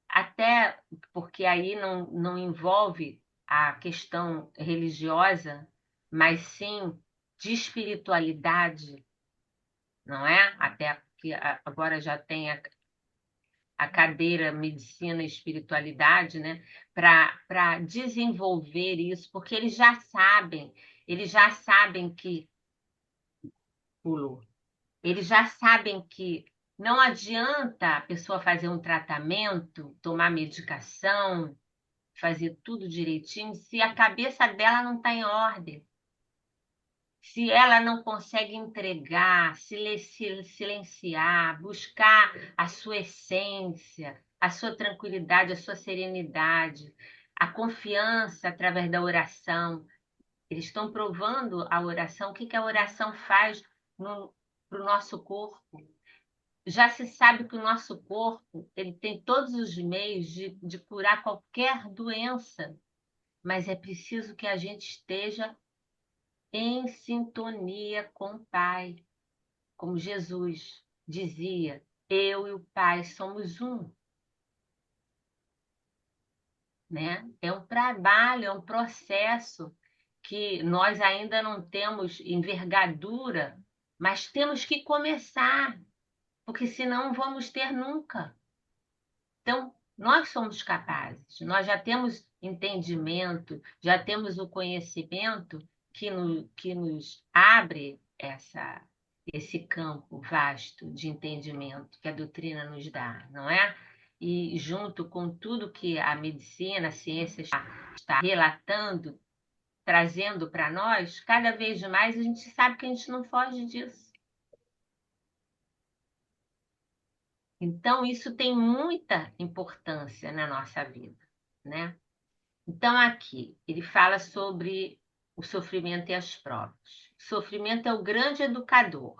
até porque aí não envolve a questão religiosa, mas sim de espiritualidade, não é? Até que agora já tem a cadeira Medicina e Espiritualidade, né, para desenvolver isso, porque eles já sabem que pulou, eles já sabem que não adianta a pessoa fazer um tratamento, tomar medicação, fazer tudo direitinho, se a cabeça dela não está em ordem. Se ela não consegue entregar, silenciar, buscar a sua essência, a sua tranquilidade, a sua serenidade, a confiança através da oração. Eles estão provando a oração, o que que a oração faz para o nosso corpo. Já se sabe que o nosso corpo ele tem todos os meios de curar qualquer doença, mas é preciso que a gente esteja em sintonia com o Pai, como Jesus dizia, eu e o Pai somos um, né? É um trabalho, é um processo que nós ainda não temos envergadura, mas temos que começar, porque senão não vamos ter nunca. Então, nós somos capazes, nós já temos entendimento, já temos o conhecimento que nos abre esse campo vasto de entendimento que a doutrina nos dá, não é? E junto com tudo que a medicina, a ciência está relatando, trazendo para nós, cada vez mais a gente sabe que a gente não foge disso. Então, isso tem muita importância na nossa vida, né? Então, aqui, ele fala sobre o sofrimento e as provas. O sofrimento é o grande educador.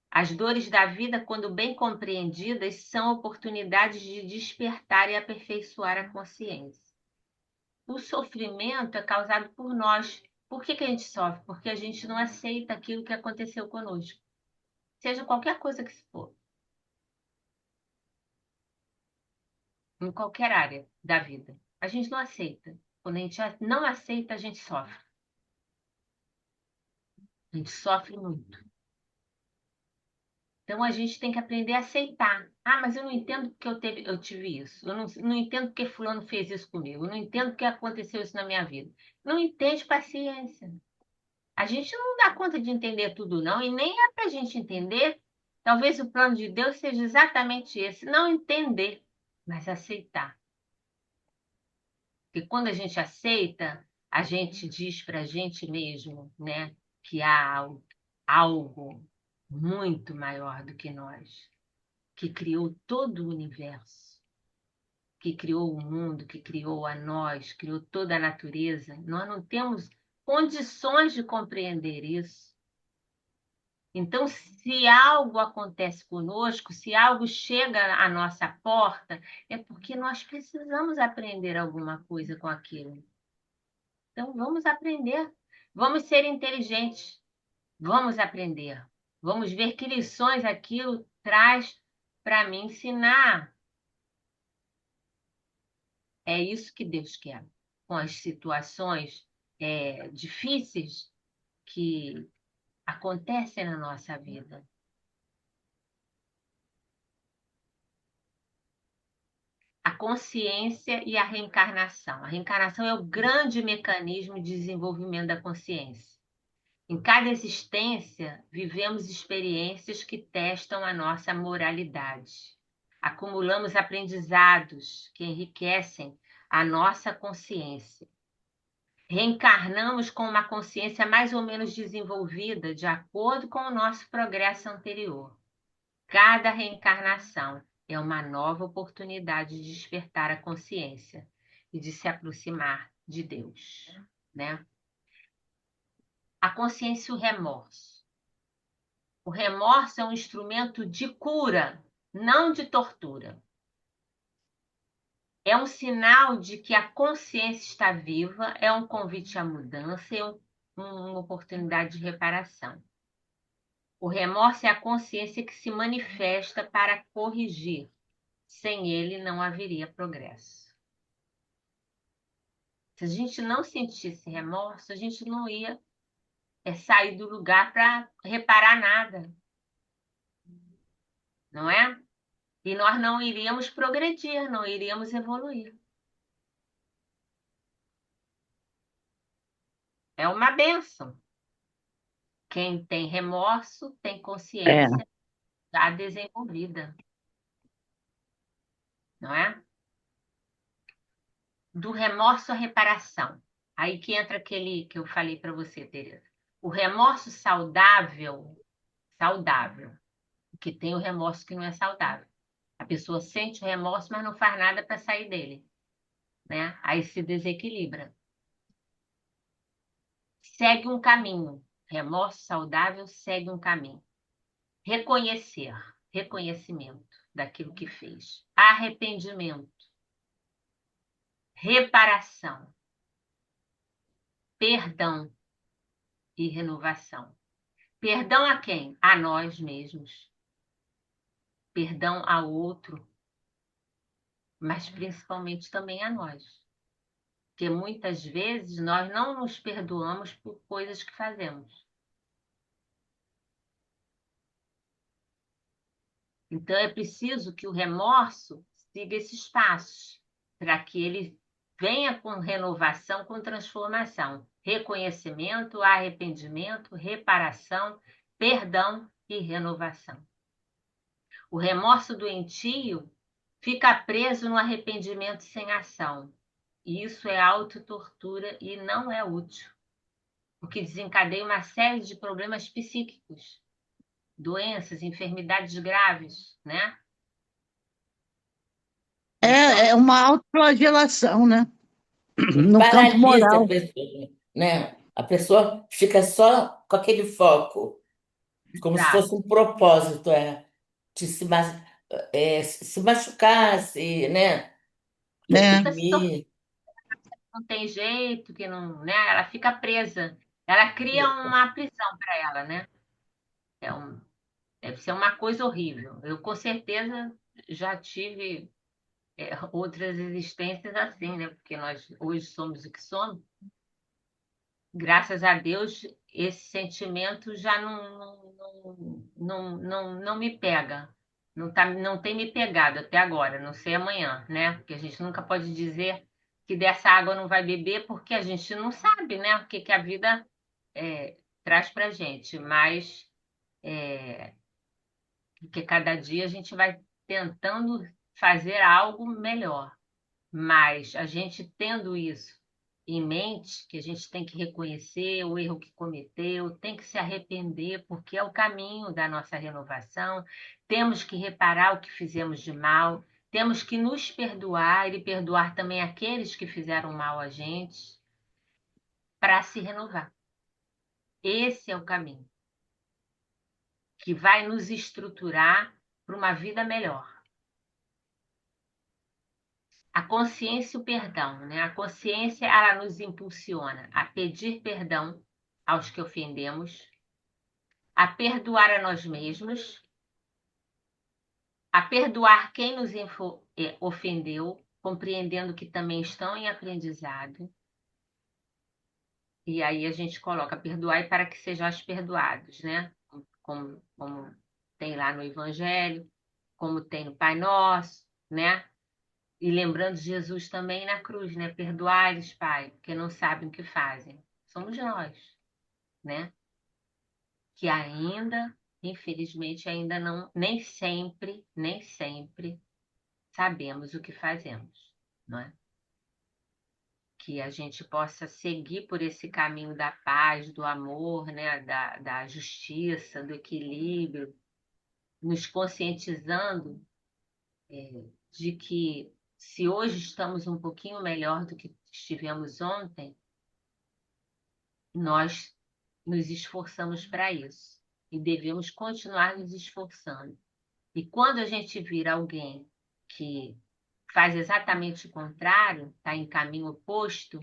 As dores da vida, quando bem compreendidas, são oportunidades de despertar e aperfeiçoar a consciência. O sofrimento é causado por nós. Por que que a gente sofre? Porque a gente não aceita aquilo que aconteceu conosco, seja qualquer coisa que for, em qualquer área da vida. A gente não aceita. Quando a gente não aceita, a gente sofre. A gente sofre muito. Então a gente tem que aprender a aceitar. Ah, mas eu não entendo porque eu tive isso. Eu não entendo porque fulano fez isso comigo. Eu não entendo porque aconteceu isso na minha vida. Não entende, paciência. A gente não dá conta de entender tudo, não, e nem é para a gente entender. Talvez o plano de Deus seja exatamente esse, não entender, mas aceitar. Porque quando a gente aceita, a gente diz para a gente mesmo, né, que há algo muito maior do que nós, que criou todo o universo, que criou o mundo, que criou a nós, criou toda a natureza. Nós não temos condições de compreender isso. Então, se algo acontece conosco, se algo chega à nossa porta, é porque nós precisamos aprender alguma coisa com aquilo. Então, vamos aprender, vamos ser inteligentes, vamos aprender, vamos ver que lições aquilo traz para me ensinar. É isso que Deus quer. Com as situações difíceis que acontecem na nossa vida. A consciência e a reencarnação. A reencarnação é o grande mecanismo de desenvolvimento da consciência. Em cada existência, vivemos experiências que testam a nossa moralidade. Acumulamos aprendizados que enriquecem a nossa consciência. Reencarnamos com uma consciência mais ou menos desenvolvida de acordo com o nosso progresso anterior. Cada reencarnação é uma nova oportunidade de despertar a consciência e de se aproximar de Deus, né? A consciência e o remorso. O remorso é um instrumento de cura, não de tortura. É um sinal de que a consciência está viva, é um convite à mudança e uma oportunidade de reparação. O remorso é a consciência que se manifesta para corrigir. Sem ele não haveria progresso. Se a gente não sentisse remorso, a gente não ia sair do lugar para reparar nada, não é? E nós não iríamos progredir, não iríamos evoluir. É uma bênção. Quem tem remorso tem É, consciência já desenvolvida, não é? Do remorso à reparação. Aí que entra aquele que eu falei para você, Tereza. O remorso saudável, porque tem o remorso que não é saudável. A pessoa sente o remorso, mas não faz nada para sair dele, né? Aí se desequilibra. Segue um caminho. Remorso saudável segue um caminho. Reconhecimento daquilo que fez. Arrependimento, reparação, perdão e renovação. Perdão a quem? A nós mesmos. Perdão ao outro, mas principalmente também a nós. Porque muitas vezes nós não nos perdoamos por coisas que fazemos. Então é preciso que o remorso siga esses passos, para que ele venha com renovação, com transformação. Reconhecimento, arrependimento, reparação, perdão e renovação. O remorso doentio fica preso no arrependimento sem ação. E isso é autotortura e não é útil, porque desencadeia uma série de problemas psíquicos, doenças, enfermidades graves, né? Então, é uma autoflagelação, né? No campo Paralisa a moral. pessoa, né? A pessoa fica só com aquele foco, como se exato. fosse um propósito, de se machucar, né? É, Fica se Deprimir. não tem jeito, que não, né? Ela fica presa. Ela cria uma prisão para ela, né? Deve ser uma coisa horrível. Eu, com certeza, já tive outras existências assim, né? Porque nós hoje somos o que somos. Graças a Deus, esse sentimento já não me pega. Não tem me pegado até agora, não sei amanhã, né? Porque a gente nunca pode dizer que dessa água não vai beber, porque a gente não sabe, né? O que que a vida traz para gente. Mas que cada dia a gente vai tentando fazer algo melhor. Mas a gente tendo isso em mente, que a gente tem que reconhecer o erro que cometeu, tem que se arrepender, porque é o caminho da nossa renovação, temos que reparar o que fizemos de mal, temos que nos perdoar e perdoar também aqueles que fizeram mal a gente, para se renovar. Esse é o caminho que vai nos estruturar para uma vida melhor. A consciência e o perdão, né? A consciência, ela nos impulsiona a pedir perdão aos que ofendemos, a perdoar a nós mesmos, a perdoar quem nos ofendeu, compreendendo que também estão em aprendizado. E aí a gente coloca perdoai para que sejais perdoados, né? Como tem lá no Evangelho, como tem no Pai Nosso, né? E lembrando Jesus também na cruz, né? Perdoai-lhes, Pai, porque não sabem o que fazem. Somos nós, né? Que ainda, infelizmente, ainda não, nem sempre sabemos o que fazemos, não é? Que a gente possa seguir por esse caminho da paz, do amor, né? Da justiça, do equilíbrio, nos conscientizando de que se hoje estamos um pouquinho melhor do que estivemos ontem, nós nos esforçamos para isso e devemos continuar nos esforçando. E quando a gente vir alguém que faz exatamente o contrário, está em caminho oposto,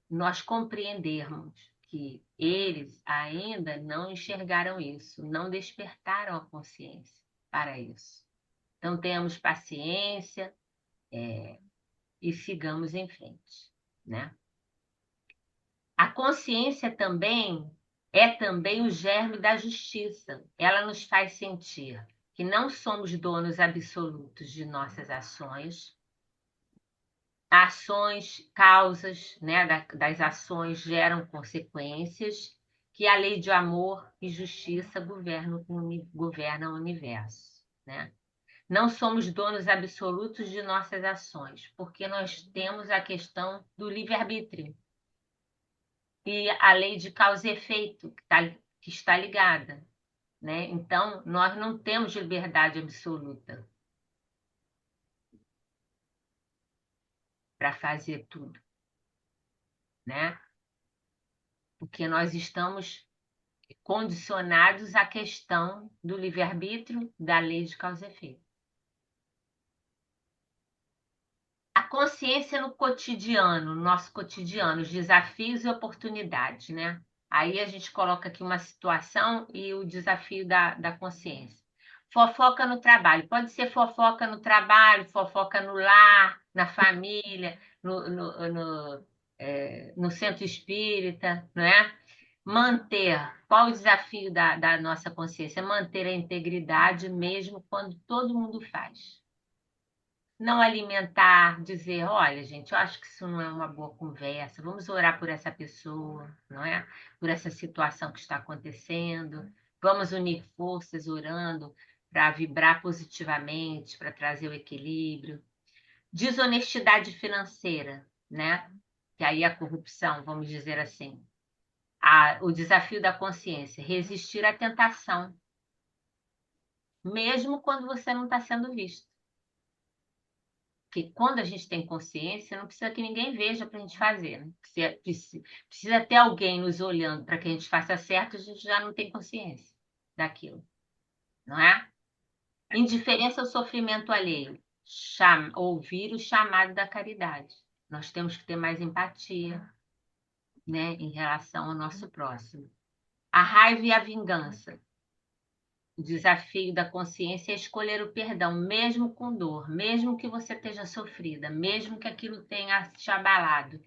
nós compreendermos que eles ainda não enxergaram isso, não despertaram a consciência para isso. Então, tenhamos paciência, e sigamos em frente, né? A consciência também é também o germe da justiça. Ela nos faz sentir que não somos donos absolutos de nossas ações. Ações, causas, né, das ações geram consequências, que a lei de amor e justiça governa o universo, né? Não somos donos absolutos de nossas ações, porque nós temos a questão do livre-arbítrio e a lei de causa e efeito, que está ligada, né? Então, nós não temos liberdade absoluta para fazer tudo, né? Porque nós estamos condicionados à questão do livre-arbítrio, da lei de causa e efeito. A consciência no cotidiano, no nosso cotidiano, os desafios e oportunidades, né? Aí a gente coloca aqui uma situação e o desafio da consciência. Fofoca no trabalho. Pode ser fofoca no trabalho, fofoca no lar, na família, no centro espírita, não é? Manter. Qual o desafio da nossa consciência? Manter a integridade mesmo quando todo mundo faz. Não alimentar, dizer, olha, gente, eu acho que isso não é uma boa conversa, vamos orar por essa pessoa, não é? Por essa situação que está acontecendo, vamos unir forças orando para vibrar positivamente, para trazer o equilíbrio. Desonestidade financeira, né? Que aí a corrupção, vamos dizer assim. O desafio da consciência, resistir à tentação, mesmo quando você não está sendo visto. Porque quando a gente tem consciência, não precisa que ninguém veja para a gente fazer. Né? Precisa ter alguém nos olhando para que a gente faça certo, a gente já não tem consciência daquilo, não é? Indiferença ao sofrimento alheio. Ouvir o chamado da caridade. Nós temos que ter mais empatia, né, em relação ao nosso próximo. A raiva e a vingança. O desafio da consciência é escolher o perdão, mesmo com dor, mesmo que você esteja sofrida, mesmo que aquilo tenha te abalado.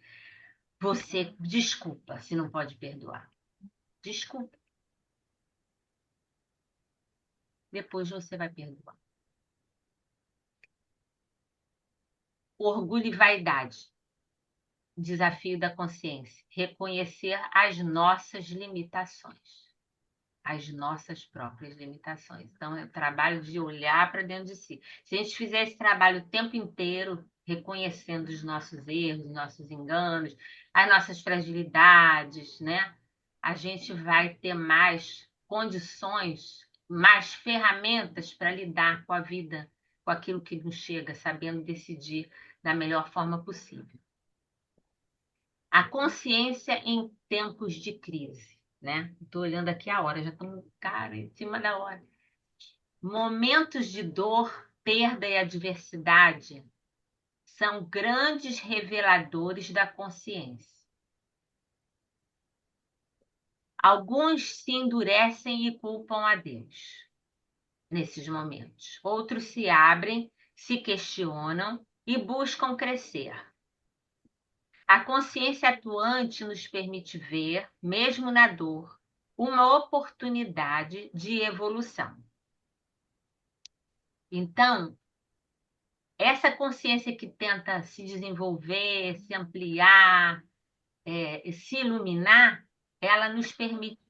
Você desculpa se não pode perdoar. Desculpa. Depois você vai perdoar. Orgulho e vaidade. Desafio da consciência. Reconhecer as nossas limitações. As nossas próprias limitações. Então, é o trabalho de olhar para dentro de si. Se a gente fizer esse trabalho o tempo inteiro, reconhecendo os nossos erros, os nossos enganos, as nossas fragilidades, né? A gente vai ter mais condições, mais ferramentas para lidar com a vida, com aquilo que nos chega, sabendo decidir da melhor forma possível. A consciência em tempos de crise. Né? Estou olhando aqui a hora, já estamos, cara, em cima da hora. Momentos de dor, perda e adversidade são grandes reveladores da consciência. Alguns se endurecem e culpam a Deus nesses momentos. Outros se abrem, se questionam e buscam crescer. A consciência atuante nos permite ver, mesmo na dor, uma oportunidade de evolução. Então, Essa consciência que tenta se desenvolver, se ampliar, se iluminar, ela nos permite,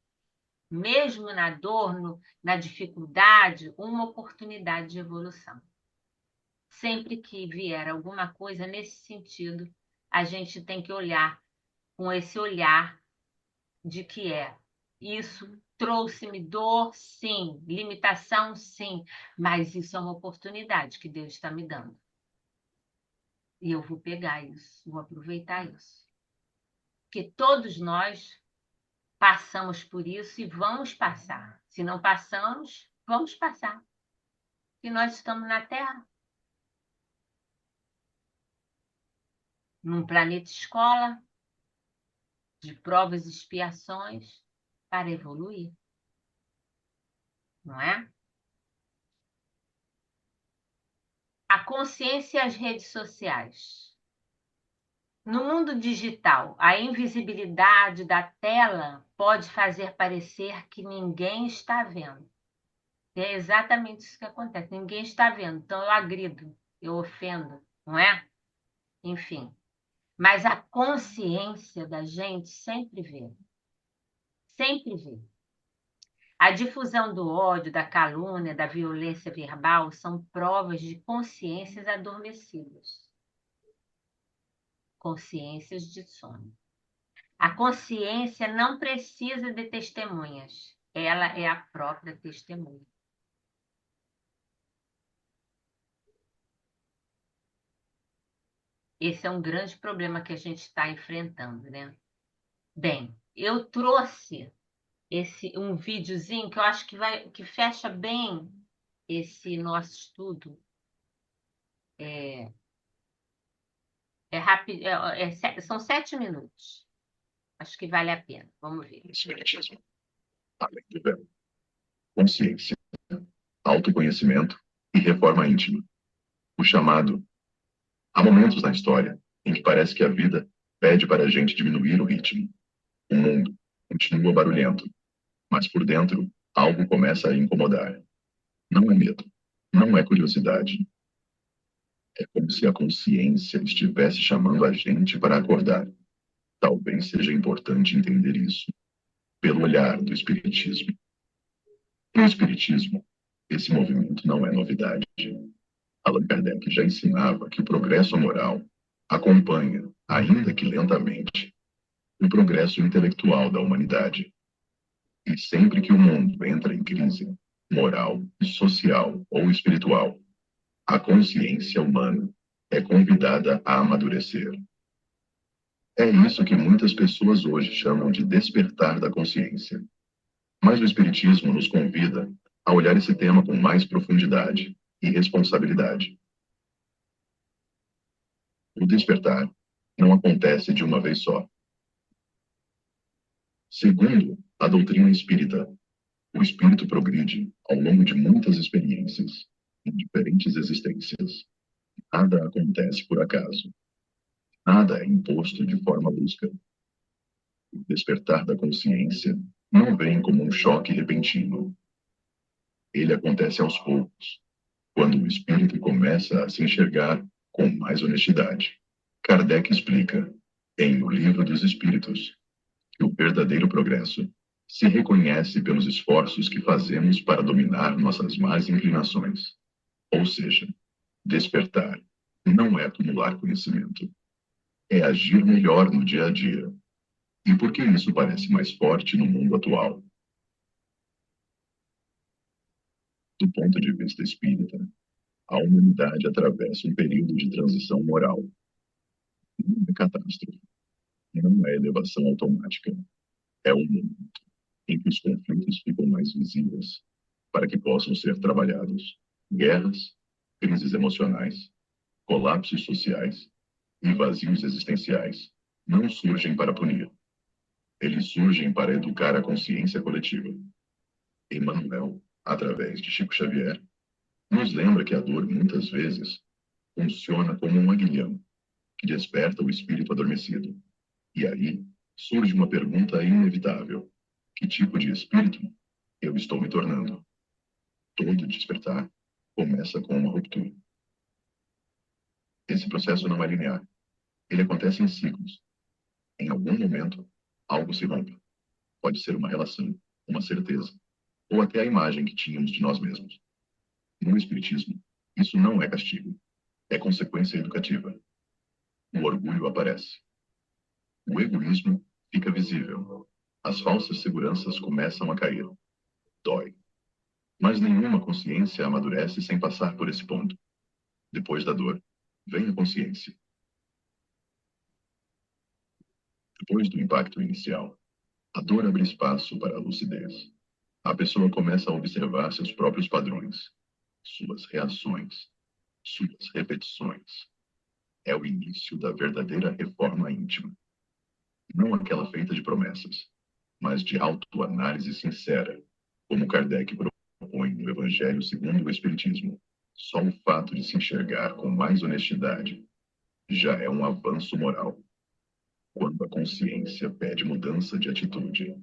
mesmo na dor, na dificuldade, uma oportunidade de evolução. Sempre que vier alguma coisa nesse sentido, a gente tem que olhar com esse olhar de que isso trouxe-me dor, sim, limitação, sim, mas isso é uma oportunidade que Deus está me dando. E eu vou pegar isso, vou aproveitar isso. Porque todos nós passamos por isso e vamos passar. Se não passamos, vamos passar. E nós estamos na Terra, num planeta escola, de provas e expiações, para evoluir. Não é? A consciência e as redes sociais. No mundo digital, a invisibilidade da tela pode fazer parecer que ninguém está vendo. É exatamente isso que acontece. Ninguém está vendo, então eu agrido, eu ofendo, não é? Enfim. Mas a consciência da gente sempre vê. Sempre vê. A difusão do ódio, da calúnia, da violência verbal são provas de consciências adormecidas. Consciências de sono. A consciência não precisa de testemunhas. Ela é a própria testemunha. Esse é um grande problema que a gente está enfrentando, né? Bem, eu trouxe um videozinho que eu acho que fecha bem esse nosso estudo. Rápido, são 7 minutos. Acho que vale a pena. Vamos ver. Espiritismo. Além do verbo. Consciência, autoconhecimento e reforma íntima. O chamado. Há momentos na história em que parece que a vida pede para a gente diminuir o ritmo. O mundo continua barulhento, mas por dentro algo começa a incomodar. Não é medo, não é curiosidade. É como se a consciência estivesse chamando a gente para acordar. Talvez seja importante entender isso pelo olhar do Espiritismo. No Espiritismo, esse movimento não é novidade. Allan Kardec já ensinava que o progresso moral acompanha, ainda que lentamente, o progresso intelectual da humanidade. E sempre que o mundo entra em crise moral, social ou espiritual, a consciência humana é convidada a amadurecer. É isso que muitas pessoas hoje chamam de despertar da consciência. Mas o Espiritismo nos convida a olhar esse tema com mais profundidade e responsabilidade. O despertar não acontece de uma vez só. Segundo a doutrina espírita, o espírito progride ao longo de muitas experiências, em diferentes existências. Nada acontece por acaso. Nada é imposto de forma brusca. O despertar da consciência não vem como um choque repentino. Ele acontece aos poucos, quando o espírito começa a se enxergar com mais honestidade. Kardec explica, em O Livro dos Espíritos, que o verdadeiro progresso se reconhece pelos esforços que fazemos para dominar nossas más inclinações. Ou seja, despertar não é acumular conhecimento, é agir melhor no dia a dia. E por que isso parece mais forte no mundo atual? Do ponto de vista espírita, a humanidade atravessa um período de transição moral. Não é catástrofe, não é elevação automática, é um momento em que os conflitos ficam mais visíveis, para que possam ser trabalhados. Guerras, crises emocionais, colapsos sociais e vazios existenciais não surgem para punir. Eles surgem para educar a consciência coletiva. Emmanuel, através de Chico Xavier, nos lembra que a dor, muitas vezes, funciona como um aguilhão que desperta o espírito adormecido. E aí surge uma pergunta inevitável: que tipo de espírito eu estou me tornando? Todo despertar começa com uma ruptura. Esse processo não é linear. Ele acontece em ciclos. Em algum momento, algo se rompe. Pode ser uma relação, uma certeza, ou até a imagem que tínhamos de nós mesmos. No Espiritismo, isso não é castigo, é consequência educativa. O orgulho aparece. O egoísmo fica visível. As falsas seguranças começam a cair. Dói. Mas nenhuma consciência amadurece sem passar por esse ponto. Depois da dor, vem a consciência. Depois do impacto inicial, a dor abre espaço para a lucidez. A pessoa começa a observar seus próprios padrões, suas reações, suas repetições. É o início da verdadeira reforma íntima. Não aquela feita de promessas, mas de autoanálise sincera, como Kardec propõe no Evangelho segundo o Espiritismo. Só o fato de se enxergar com mais honestidade já é um avanço moral, quando a consciência pede mudança de atitude.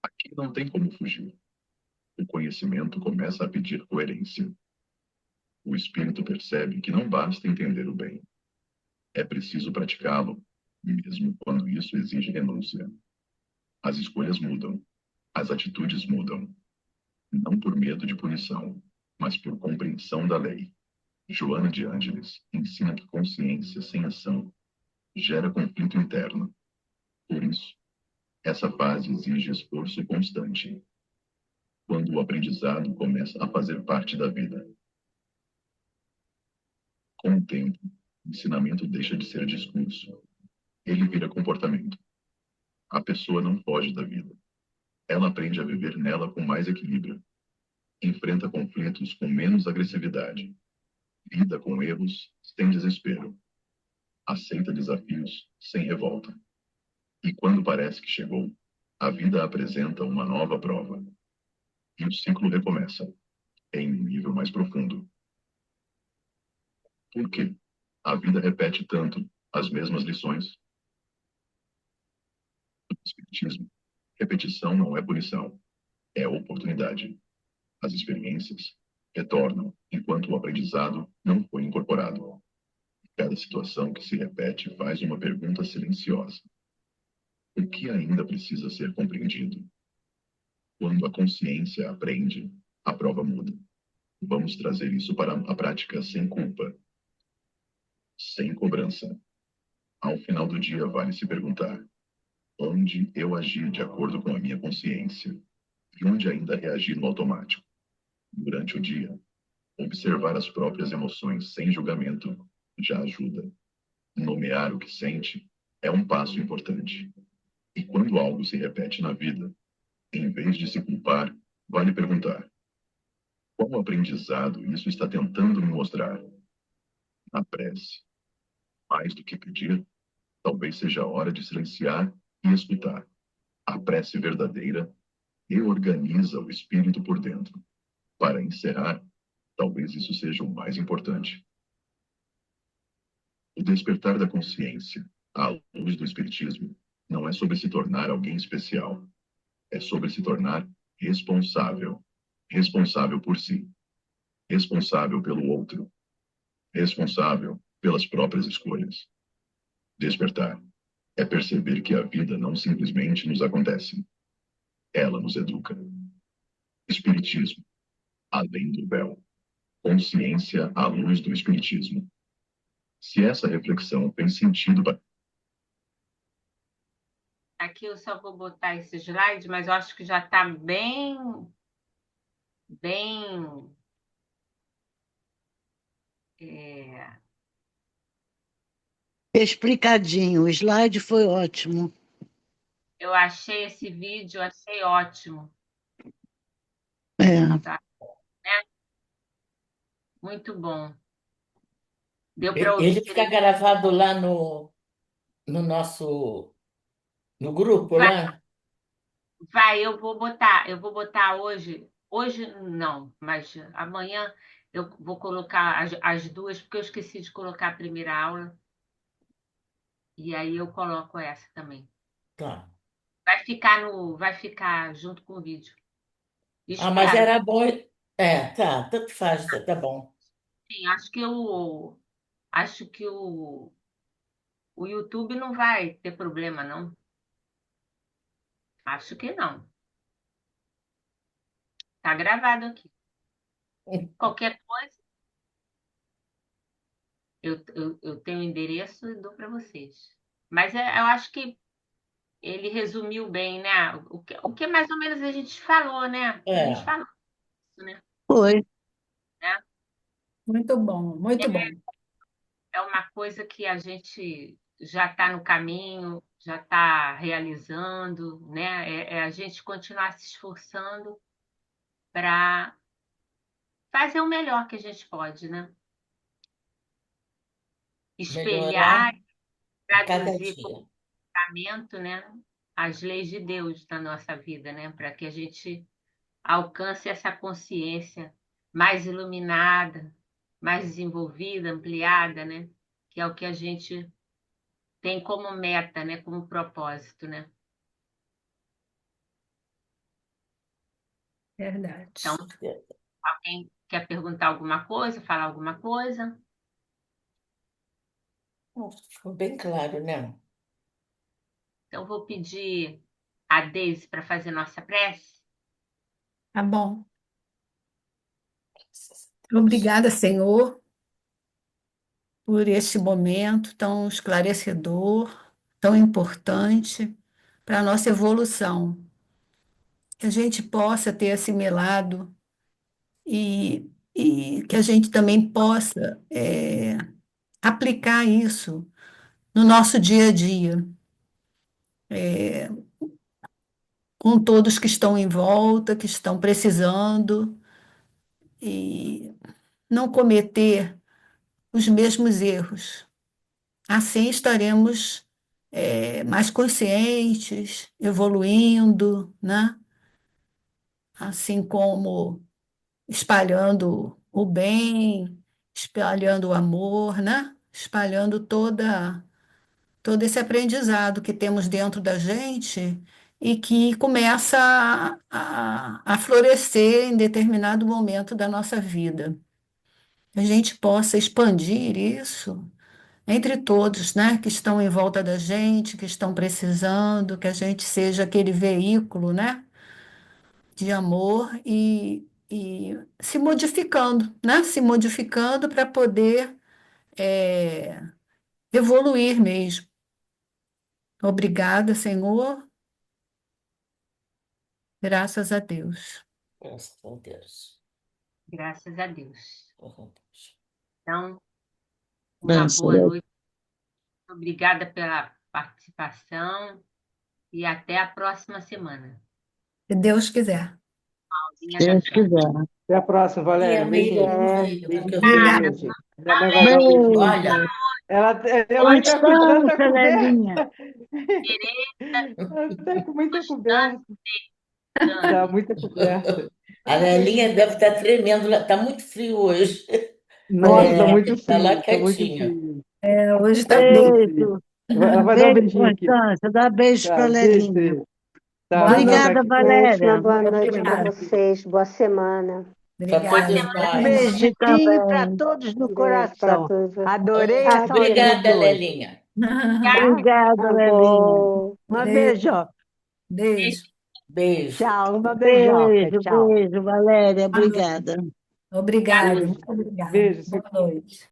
Aqui não tem como fugir. O conhecimento começa a pedir coerência. O espírito percebe que não basta entender o bem. É preciso praticá-lo, mesmo quando isso exige renúncia. As escolhas mudam, as atitudes mudam, não por medo de punição, mas por compreensão da lei. Joana de Ângeles ensina que consciência sem ação gera conflito interno. Por isso, essa fase exige esforço constante, quando o aprendizado começa a fazer parte da vida. Com o tempo, o ensinamento deixa de ser discurso. Ele vira comportamento. A pessoa não foge da vida. Ela aprende a viver nela com mais equilíbrio. Enfrenta conflitos com menos agressividade. Lida com erros sem desespero. Aceita desafios sem revolta. E quando parece que chegou, a vida apresenta uma nova prova. E o ciclo recomeça, em um nível mais profundo. Por quê? A vida repete tanto as mesmas lições. No Espiritismo, repetição não é punição, é oportunidade. As experiências retornam enquanto o aprendizado não foi incorporado. Cada situação que se repete faz uma pergunta silenciosa. O que ainda precisa ser compreendido? Quando a consciência aprende, a prova muda. Vamos trazer isso para a prática sem culpa, sem cobrança. Ao final do dia, vale se perguntar: onde eu agi de acordo com a minha consciência e onde ainda reagi no automático? Durante o dia, observar as próprias emoções sem julgamento já ajuda. Nomear o que sente é um passo importante. E quando algo se repete na vida, em vez de se culpar, vale perguntar: qual aprendizado isso está tentando me mostrar? Na prece, mais do que pedir, talvez seja a hora de silenciar e escutar. A prece verdadeira reorganiza o espírito por dentro. Para encerrar, talvez isso seja o mais importante. O despertar da consciência, à luz do Espiritismo, não é sobre se tornar alguém especial. É sobre se tornar responsável. Responsável por si. Responsável pelo outro. Responsável pelas próprias escolhas. Despertar é perceber que a vida não simplesmente nos acontece. Ela nos educa. Espiritismo, além do véu. Consciência à luz do Espiritismo. Se essa reflexão fez sentido para... Aqui eu só vou botar esse slide, mas eu acho que já está bem, bem, é, Explicadinho, o slide foi ótimo. eu achei esse vídeo, achei ótimo, É. tá? Muito bom. Deu para Ele fica observar. gravado lá no nosso no grupo Vai, lá? eu vou botar hoje não, mas amanhã eu vou colocar as duas, porque eu esqueci de colocar a primeira aula, e aí eu coloco essa também. Tá. Vai ficar junto com o vídeo. Ah, mas Espero. era bom. É, tá, tanto faz, tá bom. Sim, acho que o YouTube não vai ter problema, não. Acho que não. Tá gravado aqui. Qualquer coisa, eu tenho o endereço e dou para vocês. Mas eu acho que ele resumiu bem, né? O que mais ou menos a gente falou, né? A gente É, falou isso, Foi. né? Muito bom, muito bom. É uma coisa que a gente já está no caminho, já está realizando, né? É a gente continuar se esforçando para fazer o melhor que a gente pode, né? melhorar Espelhar, a cada traduzir dia. comportamento, né? As leis de Deus na nossa vida, né? Para que a gente alcance essa consciência mais iluminada, mais desenvolvida, ampliada, né? Que é o que a gente tem como meta, né? Como propósito, né? Então, Verdade. alguém quer perguntar alguma coisa, falar alguma coisa? Ficou bem claro, né? Então, vou pedir a Deise para fazer nossa prece. Tá bom. Obrigada, Senhor, por este momento tão esclarecedor, tão importante para a nossa evolução. Que a gente possa ter assimilado e que a gente também possa aplicar isso no nosso dia a dia, com todos que estão em volta, que estão precisando, e não cometer os mesmos erros. Assim estaremos mais conscientes, evoluindo, né? Assim como espalhando o bem, espalhando o amor, né? Espalhando todo esse aprendizado que temos dentro da gente e que começa a florescer em determinado momento da nossa vida. Que a gente possa expandir isso entre todos, né, que estão em volta da gente, que estão precisando, que a gente seja aquele veículo, né, de amor e se modificando, né, se modificando para poder é, evoluir mesmo. Obrigada, Senhor, graças a Deus. Graças a Deus. Graças a Deus. Uhum. Então, uma Graças a boa Deus. noite. Obrigada pela participação e até a próxima semana. Se Deus quiser. Paulinha Se da Deus Silva. quiser. Até a próxima, E Valéria. a Beijinho. Meire, porque eu Beijinho, Obrigada. beijo. Minha mãe vai dar um beijinho. olha, Beijo. Ela Como está com estão, tanta Celelinha? coberta. Ela está com muita coberta. Dá Dani, muita coberta. a Lelinha deve estar tremendo, está muito frio hoje. Nossa, está É, muito Está lá frio. Está muito quietinha. frio. Hoje está Tá bem. muito frio. beijo. Ela vai dar um Beijo, beijinho aqui. Constância. Dá beijo Tá, para beijo, Lelinha. beijo. Tá, Boa vou noite. mandar Obrigada, aqui. Gente, uma Valéria. boa noite para Obrigada. vocês. Boa semana. Foi boa Obrigada. coisa semana. Um demais. beijinho para Também. todos no Beijo para coração. todos. Adorei Ah, essa aula de Obrigada, hoje. Lelinha. Obrigada, tá Lelinha. bom. Um Beijo. beijo. Beijo. Beijo. Tchau, uma beijoca. Beijo. Tchau. Beijo, Valéria. Boa noite. Obrigada. Obrigada, Beijo. muito obrigada. Beijo. Boa noite.